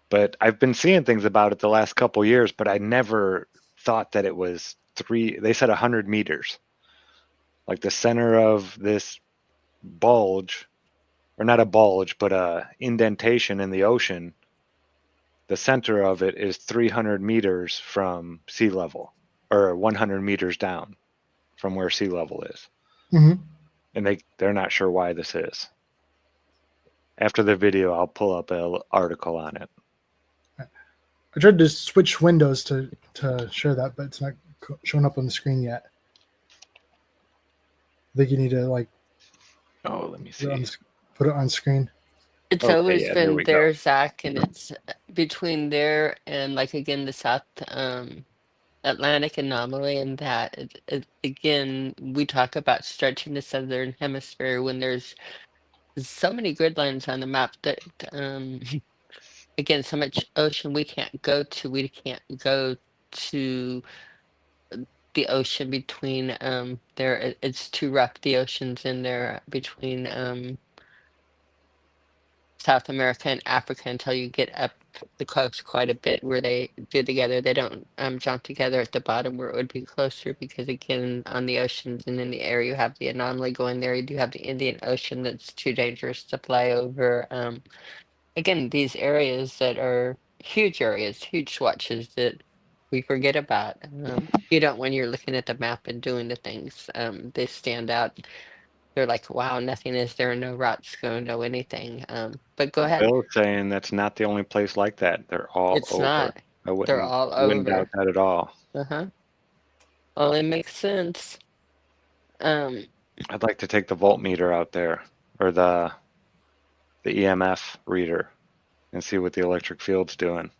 But I've been seeing things about it the last couple years, but I never thought that it was they said 100 meters. Like the center of this bulge, or not a bulge, but a indentation in the ocean, the center of it is 300 meters from sea level, or 100 meters down from where sea level is. Mm-hmm. And they're not sure why this is. After the video, I'll pull up an article on it. I tried to switch windows to share that, but it's not showing up on the screen yet. I think you need to let me see. Put it on screen. It's Okay, always yeah, there been we go. there, Zach, and it's between there and again the South Atlantic anomaly, and that again we talk about stretching the southern hemisphere when there's so many grid lines on the map that again, so much ocean we can't go to. We can't go to the ocean between there. It's too rough. The oceans in there between South America and Africa until you get up the coast quite a bit where they do together. They don't jump together at the bottom where it would be closer, because again, on the oceans and in the air, you have the anomaly going there. You do have the Indian Ocean that's too dangerous to fly over. Again, these areas that are huge areas, huge swatches that we forget about. You don't when you're looking at the map and doing the things. They stand out. They're like, wow, nothing is there, no routes going, no anything. But go ahead. Bill's saying that's not the only place like that. They're all It's over. not. I They're all wouldn't doubt over. that at all. Uh-huh. Well, it makes sense. I'd like to take the voltmeter out there, or the EMF reader, and see what the electric field's doing.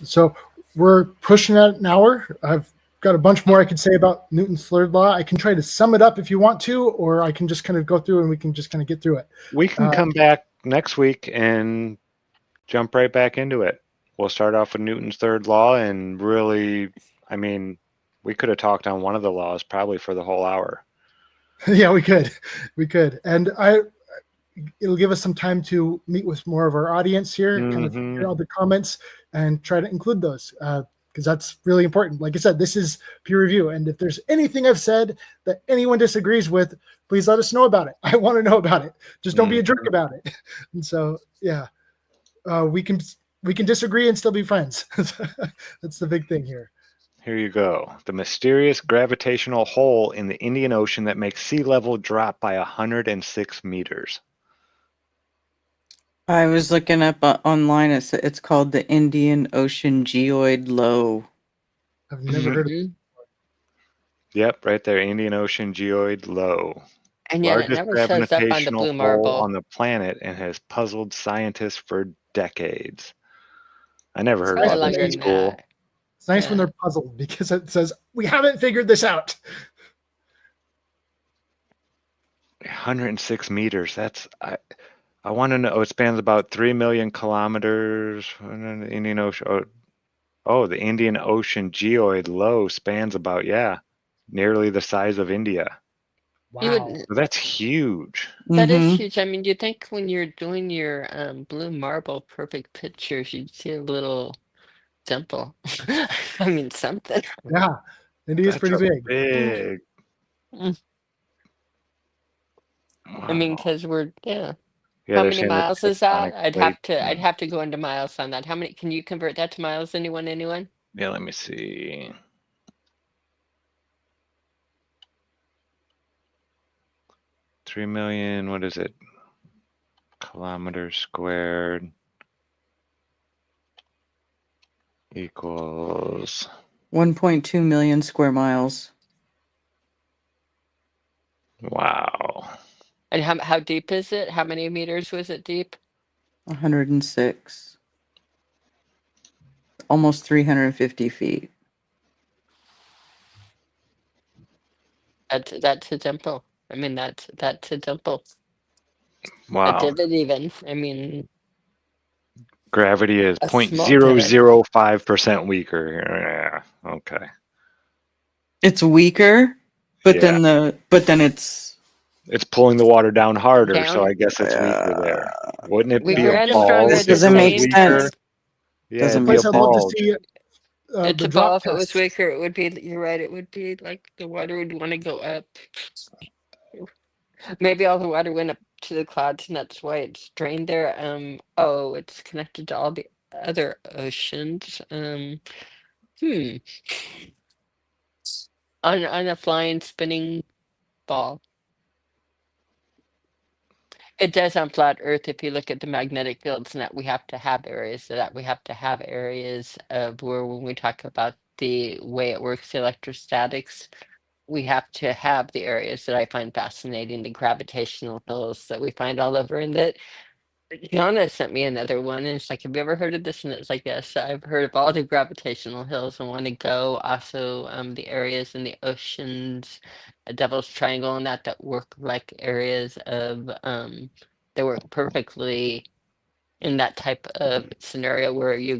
So we're pushing at an hour. I've got a bunch more I could say about Newton's third law. I can try to sum it up if you want to, or I can just kind of go through and we can just kind of get through it. We can come back next week and jump right back into it. We'll start off with Newton's third law, and really, we could have talked on one of the laws probably for the whole hour. Yeah, we could. And it'll give us some time to meet with more of our audience here, kind of hear all the comments and try to include those, because that's really important. Like I said, this is peer review, and if there's anything I've said that anyone disagrees with, please let us know about it. I want to know about it. Just don't be a jerk about it. And so, yeah, we can disagree and still be friends. That's the big thing here. Here you go. The mysterious gravitational hole in the Indian Ocean that makes sea level drop by 106 meters. I was looking up online. It's called the Indian Ocean Geoid Low. I've never heard of it. Yep, right there. Indian Ocean Geoid Low. And yet it Largest never shows up on the gravitational blue hole marble. on the planet and has puzzled scientists for decades. I never heard nice Probably about when this longer in than school. that. It's nice when Yeah. they're puzzled because it says we haven't figured this out. 106 meters. That's I want to know. It spans about 3 million kilometers. And then the Indian Ocean. Oh, the Indian Ocean geoid low spans about, yeah, nearly the size of India. You Wow. would. That's huge. That is Mhm. huge. I mean, you'd think when you're doing your blue marble perfect pictures, you'd see a little dimple. I mean, something. Yeah. India is That's pretty a big. big. Mm. I mean, Wow. because yeah. Yeah, How they're many saying the miles is tectonic that? plates. I'd have to go into miles on that. How many? Can you convert that to miles? Anyone? Yeah, let me see. 3 million, what is it? Kilometers squared equals 1.2 million square miles. wow. And how deep is it? How many meters was it deep? 106. Almost 350 feet. That's a dimple. I mean, that's a dimple. A Wow. divot even. I mean, Gravity is a small divot. 0.005% weaker. Yeah, okay. It's weaker, but Yeah. then it's It's pulling the water down harder, so Down. I guess it's weaker there. Wouldn't it be Weaker a and stronger bulge at the if it doesn't was make same weaker? sense. time. Yeah, Doesn't it'd be make a Plus, I'd love to bulge. see It's the a ball. drop If it was test. weaker, it would be. You're right. It would be like the water would want to go up. Maybe all the water went up to the clouds, and that's why it's drained there. Oh, it's connected to all the other oceans. Hmm. On a flying, spinning ball. It does on flat Earth. If you look at the magnetic fields, and that we have to have areas of that we have to have areas of where when we talk about the way it works, electrostatics, we have to have the areas that I find fascinating, the gravitational hills that we find all over, and that Gianna sent me another one, and it's like, have you ever heard of this? And it's like, yes, I've heard of all the gravitational hills and want to go. Also, the areas in the oceans, a Devil's Triangle, and that work like areas of they work perfectly in that type of scenario where you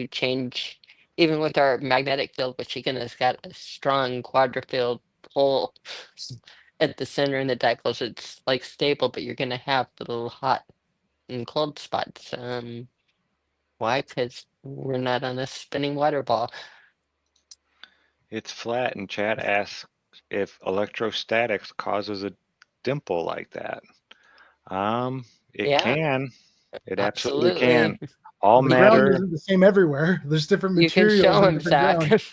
change even with our magnetic field, which again has got a strong quadrifield pole at the center and the dipoles. It's like stable, but you're gonna have the little hot and cold spots. Why? Because we're not on a spinning water ball. It's flat, and chat asks if electrostatics causes a dimple like that. It Yeah, can. It absolutely absolutely. can. All The ground matter, isn't the same everywhere. There's different You can materials show and him, different Zach. ground.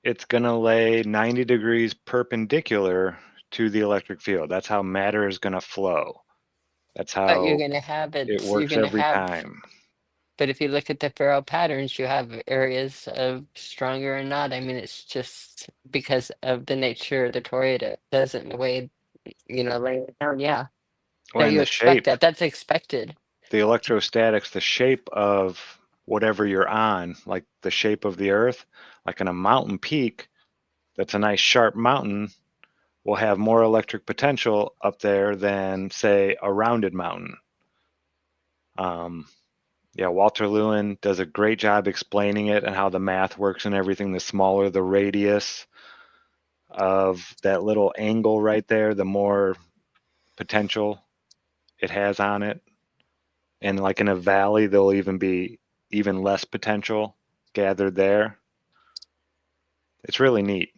it's going to lay 90 degrees perpendicular to the electric field. That's how matter is going to flow. That's But you're how gonna have it you're works gonna every have. time. But if you look at the Farrell patterns, you have areas of stronger and not. I mean, it's just because of the nature of the tornado. It doesn't the way lay it down. Yeah, Well, no, and you the expect shape, that. That's expected. the electrostatics, the shape of whatever you're on, like the shape of the earth, like in a mountain peak, that's a nice sharp mountain, will have more electric potential up there than, say, a rounded mountain. Yeah, Walter Lewin does a great job explaining it and how the math works and everything. The smaller the radius of that little angle right there, the more potential it has on it. And like in a valley, there'll even be even less potential gathered there. It's really neat.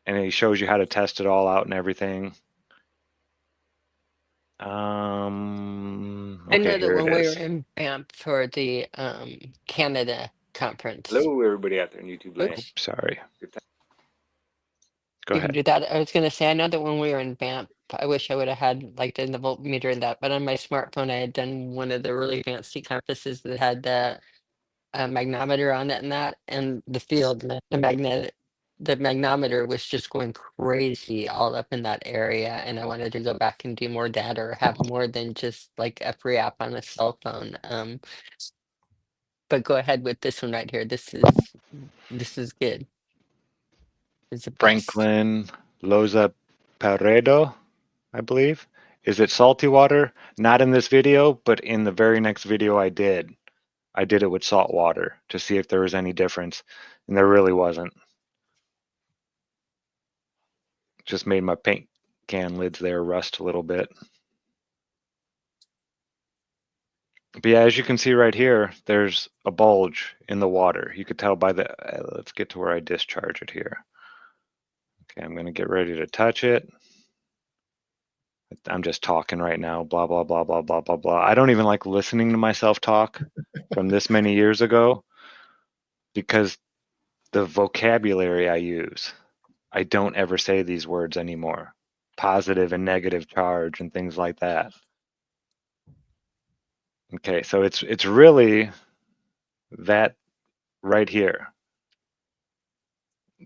And he shows you how to test it all out and everything. I Okay, know that here it when we were is. in Banff for the Canada conference. Hello, everybody out there in YouTube land. Oops. Sorry. Go You can ahead. do that. I was gonna say, I know that when we were in Banff, I wish I would have had like the voltmeter in that, but on my smartphone, I had done one of the really fancy compasses that had the magnetometer on it and that, and the field, the magnetic the magnometer was just going crazy all up in that area, and I wanted to go back and do more data or have more than just like a free app on a cell phone. But go ahead with this one right here. This is good. It's the best. Franklin Loza Paredo, I believe. Is it salty water? Not in this video, but in the very next video I did it with salt water to see if there was any difference, and there really wasn't. Just made my paint can lids there rust a little bit. But yeah, as you can see right here, there's a bulge in the water. You could tell by the, let's get to where I discharge it here. Okay, I'm gonna get ready to touch it. I'm just talking right now, blah, blah, blah, blah, blah, blah, blah. I don't even like listening to myself talk from this many years ago because the vocabulary I use, I don't ever say these words anymore. Positive and negative charge and things like that. Okay, so it's really that right here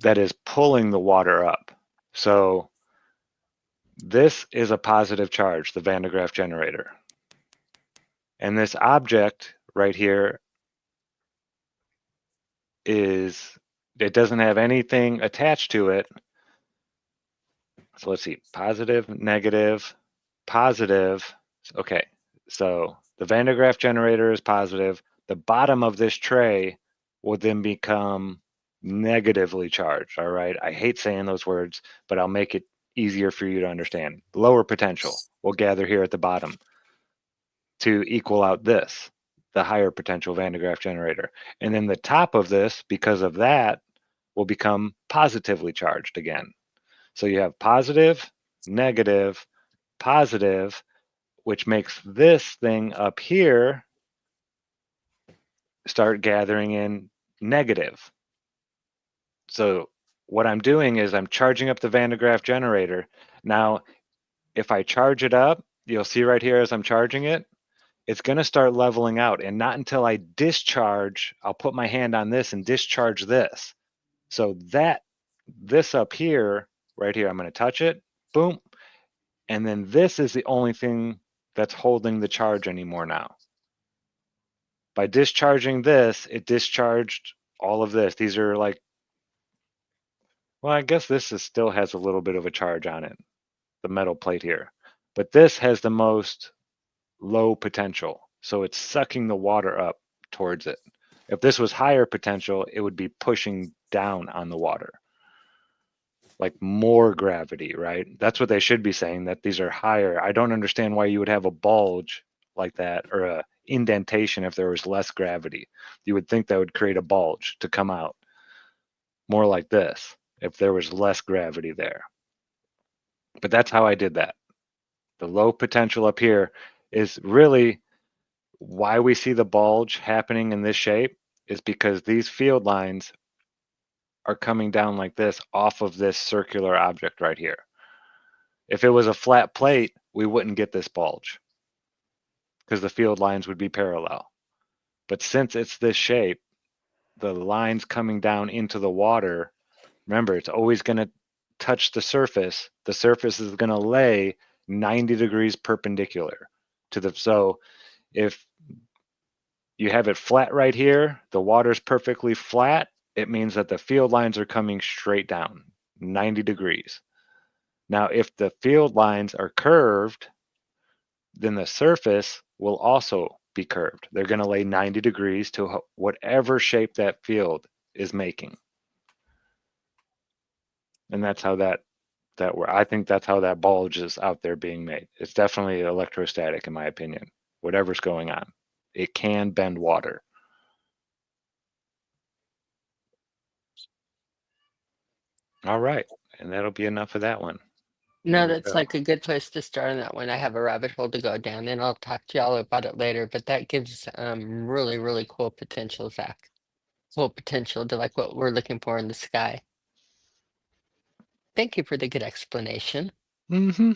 that is pulling the water up. So this is a positive charge, the Van de Graaff generator. And this object right here it doesn't have anything attached to it. So let's see, positive, negative, positive. Okay, so the Van de Graaff generator is positive. The bottom of this tray will then become negatively charged, all right? I hate saying those words, but I'll make it easier for you to understand. Lower potential will gather here at the bottom to equal out this, the higher potential Van de Graaff generator. And then the top of this, because of that, will become positively charged again. So you have positive, negative, positive, which makes this thing up here start gathering in negative. So what I'm doing is I'm charging up the Van de Graaff generator. Now, if I charge it up, you'll see right here as I'm charging it, it's going to start leveling out. And not until I discharge, I'll put my hand on this and discharge this. So this up here, right here, I'm going to touch it, boom. And then this is the only thing that's holding the charge anymore now. By discharging this, it discharged all of this. These are like, well, I guess this still has a little bit of a charge on it, the metal plate here. But this has the most low potential. So it's sucking the water up towards it. If this was higher potential, it would be pushing down on the water. Like more gravity, right? That's what they should be saying, that these are higher. I don't understand why you would have a bulge like that or a indentation if there was less gravity. You would think that would create a bulge to come out more like this if there was less gravity there. But that's how I did that. The low potential up here is really why we see the bulge happening in this shape, is because these field lines are coming down like this off of this circular object right here. If it was a flat plate, we wouldn't get this bulge because the field lines would be parallel. But since it's this shape, the lines coming down into the water, remember, it's always going to touch the surface. The surface is going to lay 90 degrees perpendicular to the, so if you have it flat right here, the water's perfectly flat, it means that the field lines are coming straight down 90 degrees. Now, if the field lines are curved, then the surface will also be curved. They're going to lay 90 degrees to whatever shape that field is making. And that's how that I think that's how that bulge is out there being made. It's definitely electrostatic in my opinion. Whatever's going on, it can bend water. All right, and that'll be enough of that one. No, that's like a good place to start on that one. I have a rabbit hole to go down, and I'll talk to y'all about it later. But that gives really, really cool potential, Zach. Cool potential to like what we're looking for in the sky. Thank you for the good explanation. Mm-hmm.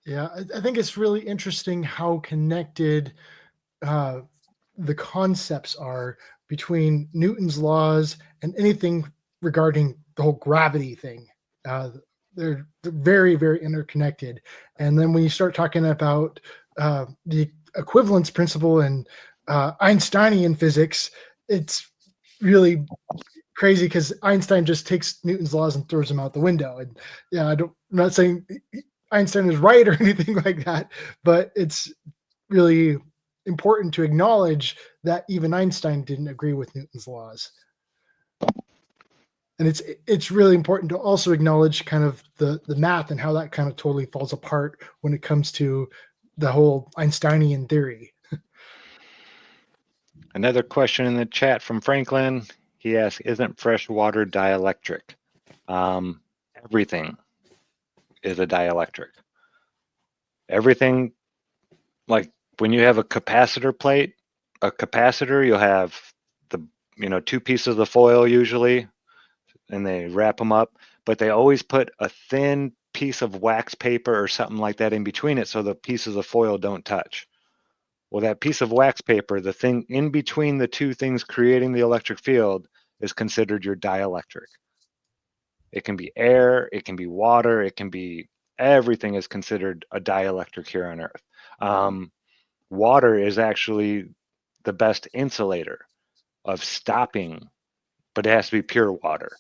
Yeah, I think it's really interesting how connected the concepts are between Newton's laws and anything regarding the whole gravity thing. They're very, very interconnected. And then when you start talking about the equivalence principle and Einsteinian physics, it's really crazy because Einstein just takes Newton's laws and throws them out the window. And yeah, I'm not saying Einstein is right or anything like that, but it's really important to acknowledge that even Einstein didn't agree with Newton's laws. And it's really important to also acknowledge kind of the math and how that kind of totally falls apart when it comes to the whole Einsteinian theory. Another question in the chat from Franklin. He asks, isn't fresh water dielectric? Everything is a dielectric. Everything, like when you have a capacitor plate, a capacitor, you'll have the, two pieces of foil usually, and they wrap them up, but they always put a thin piece of wax paper or something like that in between it so the pieces of foil don't touch. Well, that piece of wax paper, the thing in between the two things creating the electric field, is considered your dielectric. It can be air, it can be water, it can be, everything is considered a dielectric here on Earth. Water is actually the best insulator of stopping, but it has to be pure water.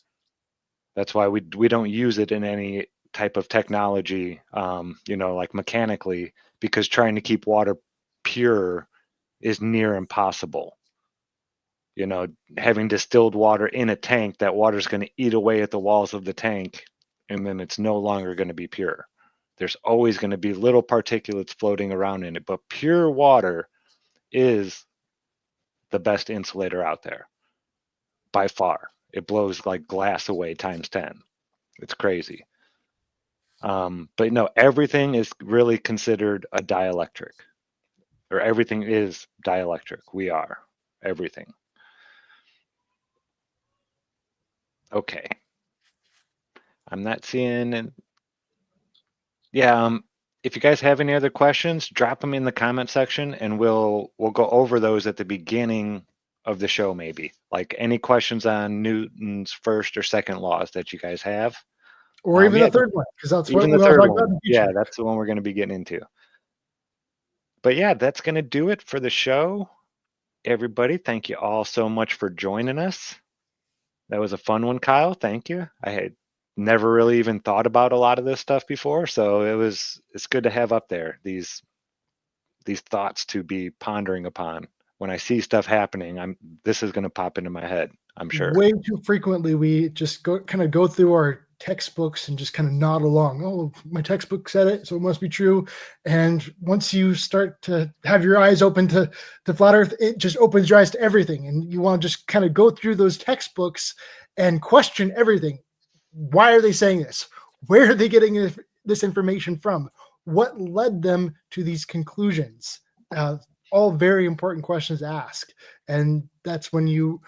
That's why we don't use it in any type of technology, like mechanically, because trying to keep water pure is near impossible. Having distilled water in a tank, that water is going to eat away at the walls of the tank, and then it's no longer going to be pure. There's always going to be little particulates floating around in it, but pure water is the best insulator out there by far. It blows like glass away times 10. It's crazy. But no, everything is really considered a dielectric, or everything is dielectric. We are everything. Okay. I'm not seeing. Yeah. If you guys have any other questions, drop them in the comment section, and we'll go over those at the beginning of the show, maybe. Like any questions on Newton's first or second laws that you guys have. Or even the third one, because that's what we'll talk about in the future. Yeah, that's the one we're going to be getting into. But yeah, that's going to do it for the show. Everybody, thank you all so much for joining us. That was a fun one, Kyle. Thank you. I had never really even thought about a lot of this stuff before, so it's good to have up there these thoughts to be pondering upon. When I see stuff happening, this is going to pop into my head, I'm sure. Way too frequently we just go through our textbooks and just kind of nod along. Oh, my textbook said it, so it must be true. And once you start to have your eyes open to flat Earth, it just opens your eyes to everything. And you want to just kind of go through those textbooks and question everything. Why are they saying this? Where are they getting this information from? What led them to these conclusions? All very important questions to ask. And that's when you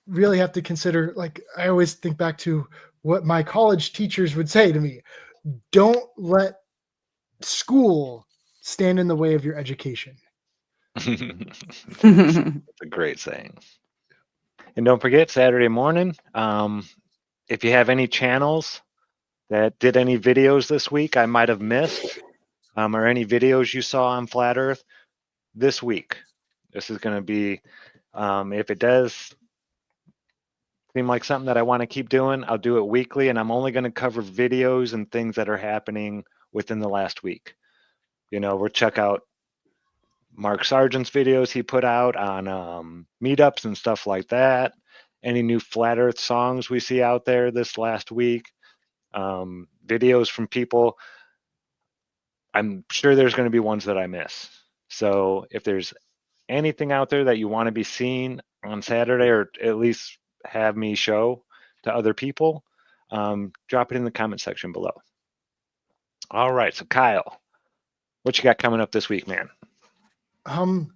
really have to consider, like, I always think back to what my college teachers would say to me: don't let school stand in the way of your education. That's a great saying. And don't forget, Saturday morning, if you have any channels that did any videos this week I might have missed, or any videos you saw on Flat Earth this week, this is going to be, if it does seem like something that I want to keep doing, I'll do it weekly, and I'm only going to cover videos and things that are happening within the last week. We'll check out Mark Sargent's videos he put out on meetups and stuff like that. Any new Flat Earth songs we see out there this last week, videos from people. I'm sure there's going to be ones that I miss. So if there's anything out there that you want to be seen on Saturday, or at least have me show to other people, drop it in the comment section below. All right, so Kyle, what you got coming up this week, man? I'm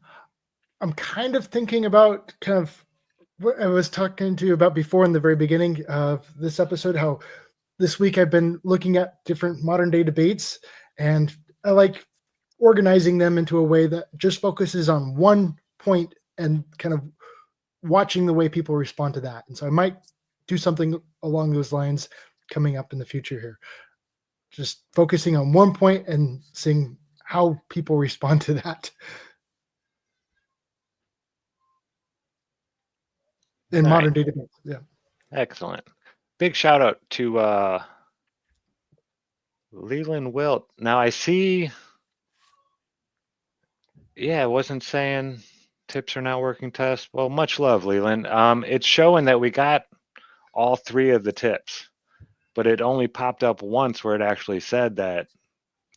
kind of thinking about kind of what I was talking to you about before in the very beginning of this episode, how this week I've been looking at different modern day debates, and I like organizing them into a way that just focuses on one point and kind of watching the way people respond to that. And so I might do something along those lines coming up in the future here. Just focusing on one point and seeing how people respond to that. In modern database, yeah. Excellent. Big shout out to Leland Wilt. Now I see, yeah, it wasn't saying tips are not working test. Well, much love, Leland. It's showing that we got all 3 of the tips, but it only popped up once where it actually said that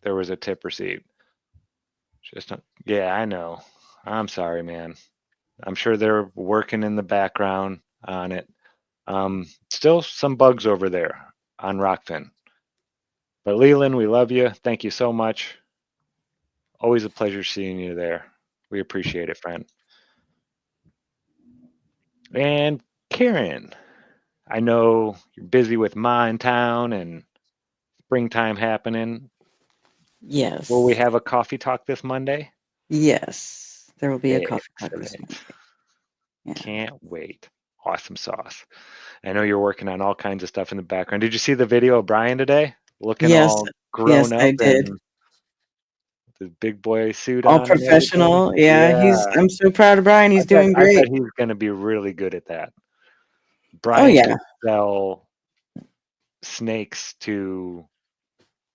there was a tip received. Yeah, I know. I'm sorry, man. I'm sure they're working in the background on it. Still some bugs over there on Rockfin. But Leland, we love you. Thank you so much. Always a pleasure seeing you there. We appreciate it, friend. And Karen, I know you're busy with Ma in Town and springtime happening. Yes. Will we have a coffee talk this Monday? Yes. There will be a coffee talk this Excellent. Monday. Yeah. Can't wait. Awesome sauce. I know you're working on all kinds of stuff in the background. Did you see the video of Brian today? Looking Yes. all grown Yes, up I did. and the big boy suit All on and everything. professional. Yeah, I'm so proud of Brian. He's doing I bet great. he's going to be really good at that. Oh Brian yeah. could sell snakes to,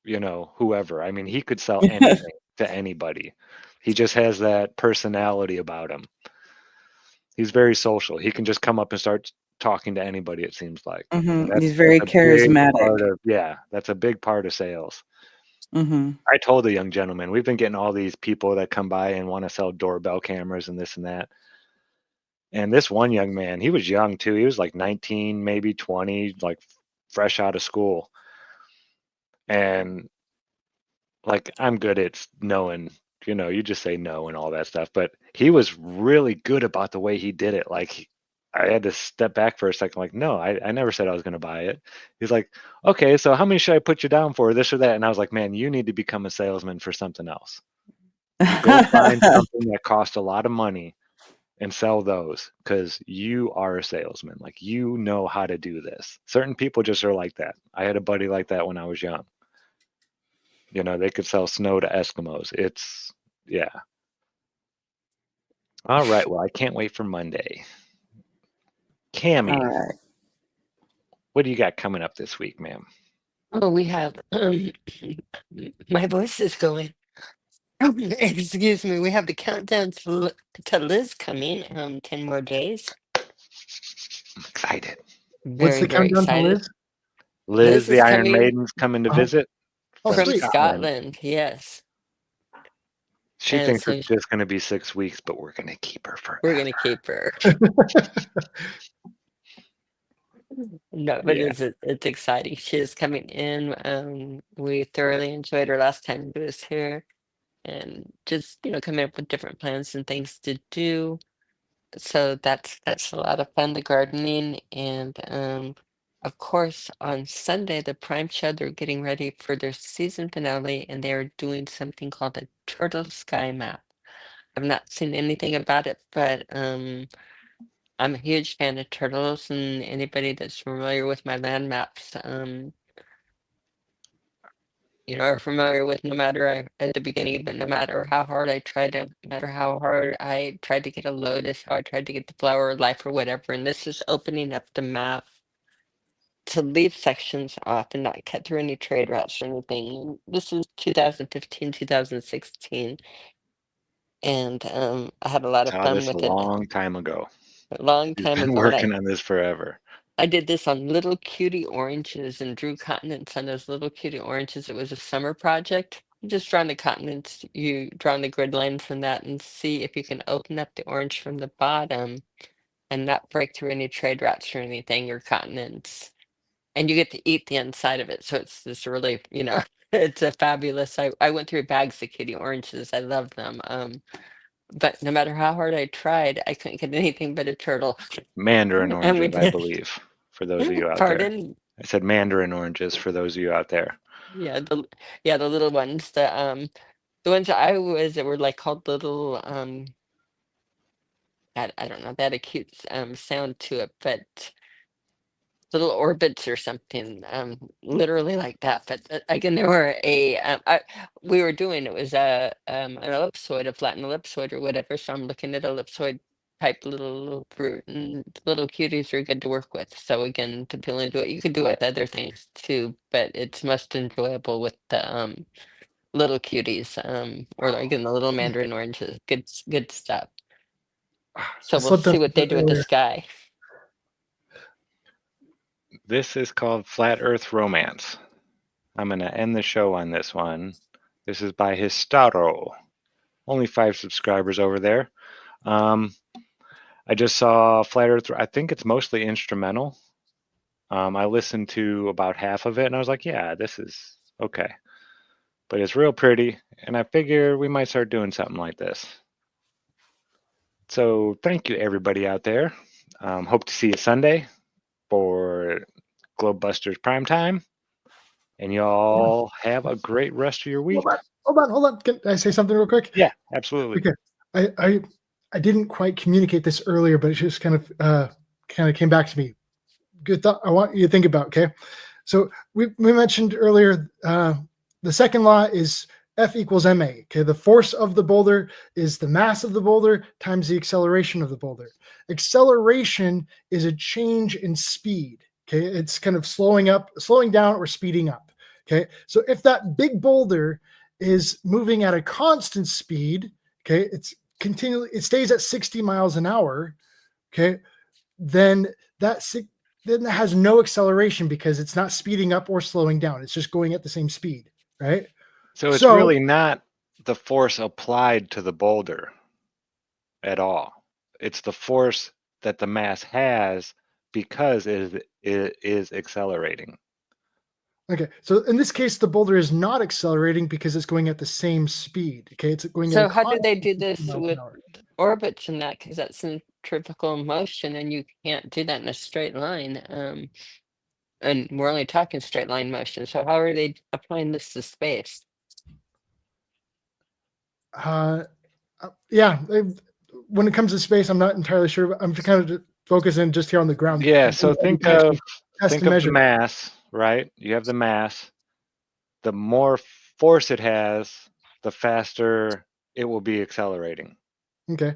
whoever. I mean, he could sell anything to anybody. He just has that personality about him. He's very social. He can just come up and start talking to anybody, it seems like. He's very That's a big part charismatic. that's a big part of sales. Mm-hmm. I told the young gentleman, we've been getting all these people that come by and want to sell doorbell cameras and this and that. And this one young man, he was young too. He was like 19, maybe 20, like fresh out of school. And like, I'm good at knowing, you just say no and all that stuff. But he was really good about the way he did it. Like, I had to step back for a second, like, no, I never said I was going to buy it. He's like, okay, so how many should I put you down for, this or that? And I was like, man, you need to become a salesman for something else. Go find something that costs a lot of money and sell those, because you are a salesman. Like, you know how to do this. Certain people just are like that. I had a buddy like that when I was young. They could sell snow to Eskimos. Yeah. All right. Well, I can't wait for Monday. Cammy, All right. what do you got coming up this week, ma'am? Oh, we have my voice is going. Excuse me. We have the countdown to Liz coming. 10 more days. I'm excited. What's Very, the very countdown to excited. Liz? Liz, the is Iron coming Maiden's coming to visit Oh, from sweet. Scotland. Yes. She And thinks so it's just going to be 6 weeks, but we're going to keep her forever. we're gonna keep her. No, but Yeah. it's exciting. She is coming in. We thoroughly enjoyed her last time she was here, and just coming up with different plans and things to do. So that's a lot of fun. The gardening, and of course on Sunday the Prime Show, they're getting ready for their season finale, and they're doing something called a turtle sky map. I've not seen anything about it, but I'm a huge fan of turtles, and anybody that's familiar with my land maps, are familiar with, no matter at the beginning, but no matter how hard I tried to, no matter how hard I tried to get a lotus, how I tried to get the flower of life or whatever, and this is opening up the map to leave sections off and not cut through any trade routes or anything. This is 2015, 2016, and I had a lot of Saw fun this a with it. long time ago. A long You've time been ago, and working on this forever. I did this on little cutie oranges and drew continents on those little cutie oranges. It was a summer project. Just drawing the continents, you draw on the grid line from that and see if you can open up the orange from the bottom and not break through any trade routes or anything or continents. And you get to eat the inside of it. So it's this really, it's a fabulous. I went through bags of cutie oranges. I love them. But no matter how hard I tried, I couldn't get anything but a turtle. Mandarin And we oranges, I did. believe, for those of you out there. Pardon? I said Mandarin oranges for those of you out there. Yeah, the little ones, the ones that I was that were like called little I don't know, they had a cute sound to it, but little orbits or something, literally like that. But again, there were we were doing, it was an ellipsoid, a flattened ellipsoid or whatever. So I'm looking at ellipsoid type little fruit, and little cuties are good to work with. So again, to peel into it, you could do it with other things too, but it's most enjoyable with the little cuties, or again the little mandarin oranges. Good stuff. So I we'll slipped up see what they do with the earlier. sky. This is called Flat Earth Romance. I'm going to end the show on this one. This is by Histaro. Only 5 subscribers over there. I just saw Flat Earth. I think it's mostly instrumental. I listened to about half of it, and I was like, yeah, this is okay. But it's real pretty, and I figure we might start doing something like this. So thank you, everybody out there. Hope to see you Sunday for GlobeBusters Prime Time. And y'all have a great rest of your week. Hold on. Can I say something real quick? Yeah, absolutely. Okay. I didn't quite communicate this earlier, but it just kind of came back to me. Good thought. I want you to think about. Okay. So we mentioned earlier, the second law is F equals ma. Okay. The force of the boulder is the mass of the boulder times the acceleration of the boulder. Acceleration is a change in speed. Okay. It's kind of slowing down, or speeding up. Okay. So if that big boulder is moving at a constant speed, okay, it stays at 60 miles an hour. Okay. Then that has no acceleration because it's not speeding up or slowing down. It's just going at the same speed. Right. So it's really not the force applied to the boulder at all. It's the force that the mass has because it is accelerating. Okay, so in this case, the boulder is not accelerating because it's going at the same speed. Okay, it's going. So how do they do this with orbits and that? Because that's centrifugal motion, and you can't do that in a straight line. And we're only talking straight line motion. So how are they applying this to space? Yeah, when it comes to space, I'm not entirely sure. But I'm kind of focusing just here on the ground. Yeah. So think of the mass. Right? You have the mass. The more force it has, the faster it will be accelerating. Okay.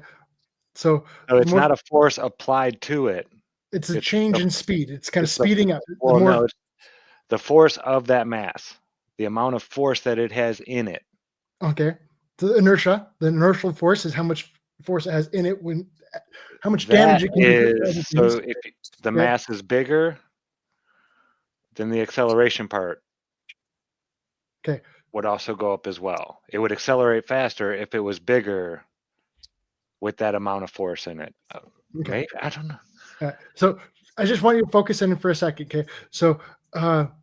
So it's not a force applied to it. It's a change in speed. It's kind of speeding up. Well, no, it's the force of that mass, the amount of force that it has in it. Okay. The inertial force is how much force it has in it, how much damage it can do. So if the mass is bigger, then the acceleration part would also go up as well. It would accelerate faster if it was bigger with that amount of force in it. Maybe, I don't know. So I just want you to focus in for a second. Okay. So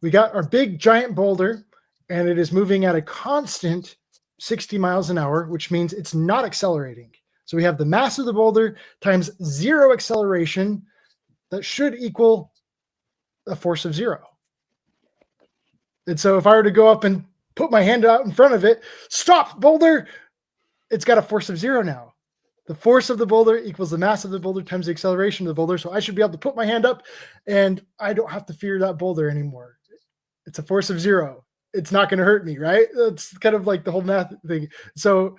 we got our big giant boulder, and it is moving at a constant 60 miles an hour, which means it's not accelerating. So we have the mass of the boulder times 0 acceleration. That should equal a force of 0. And so if I were to go up and put my hand out in front of it, stop, boulder, it's got a force of 0 now. The force of the boulder equals the mass of the boulder times the acceleration of the boulder. So I should be able to put my hand up, and I don't have to fear that boulder anymore. It's a force of 0. It's not going to hurt me, right? That's kind of like the whole math thing. So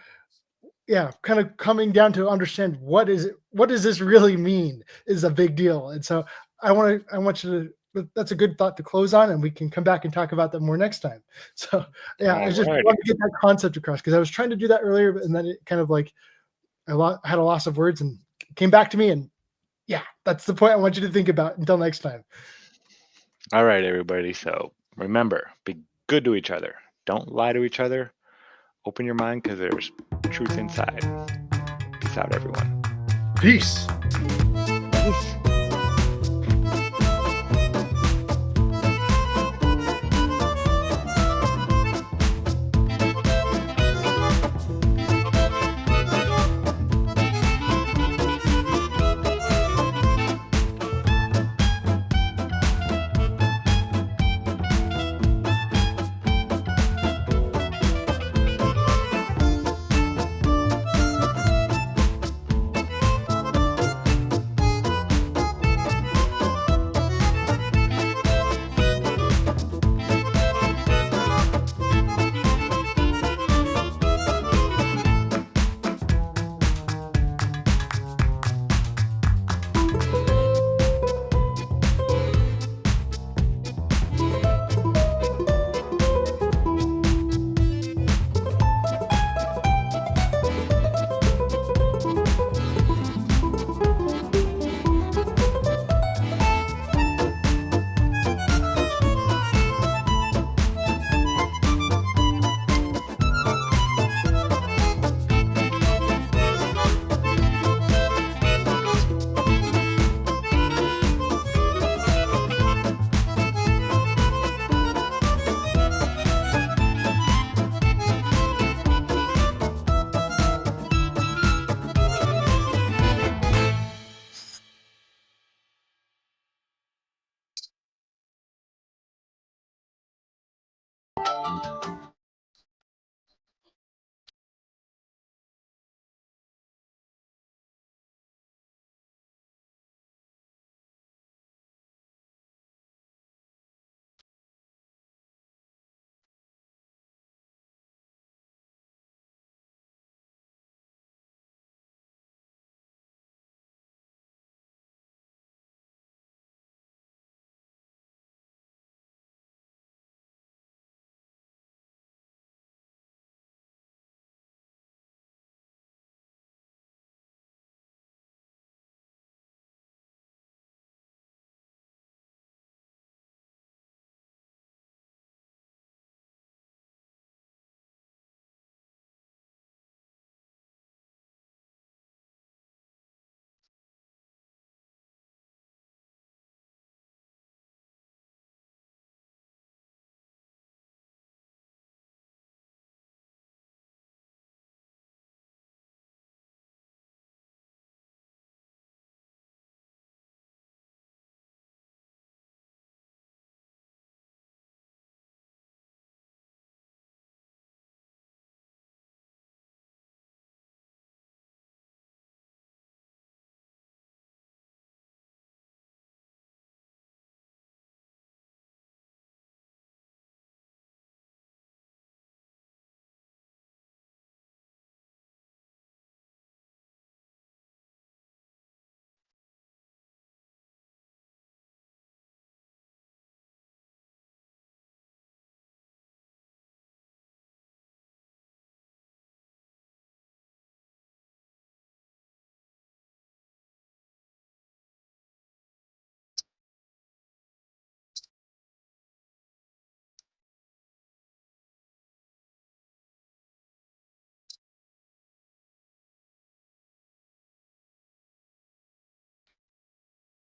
yeah, kind of coming down to understand what does this really mean is a big deal. And so I want you to, that's a good thought to close on, and we can come back and talk about that more next time. So yeah, I just wanted to get that concept across because I was trying to do that earlier, and then it kind of like I had a loss of words and it came back to me. And yeah, that's the point I want you to think about. Until next time. All right, everybody. So remember, be good to each other. Don't lie to each other. Open your mind because there's truth inside. Peace out, everyone. Peace. Peace.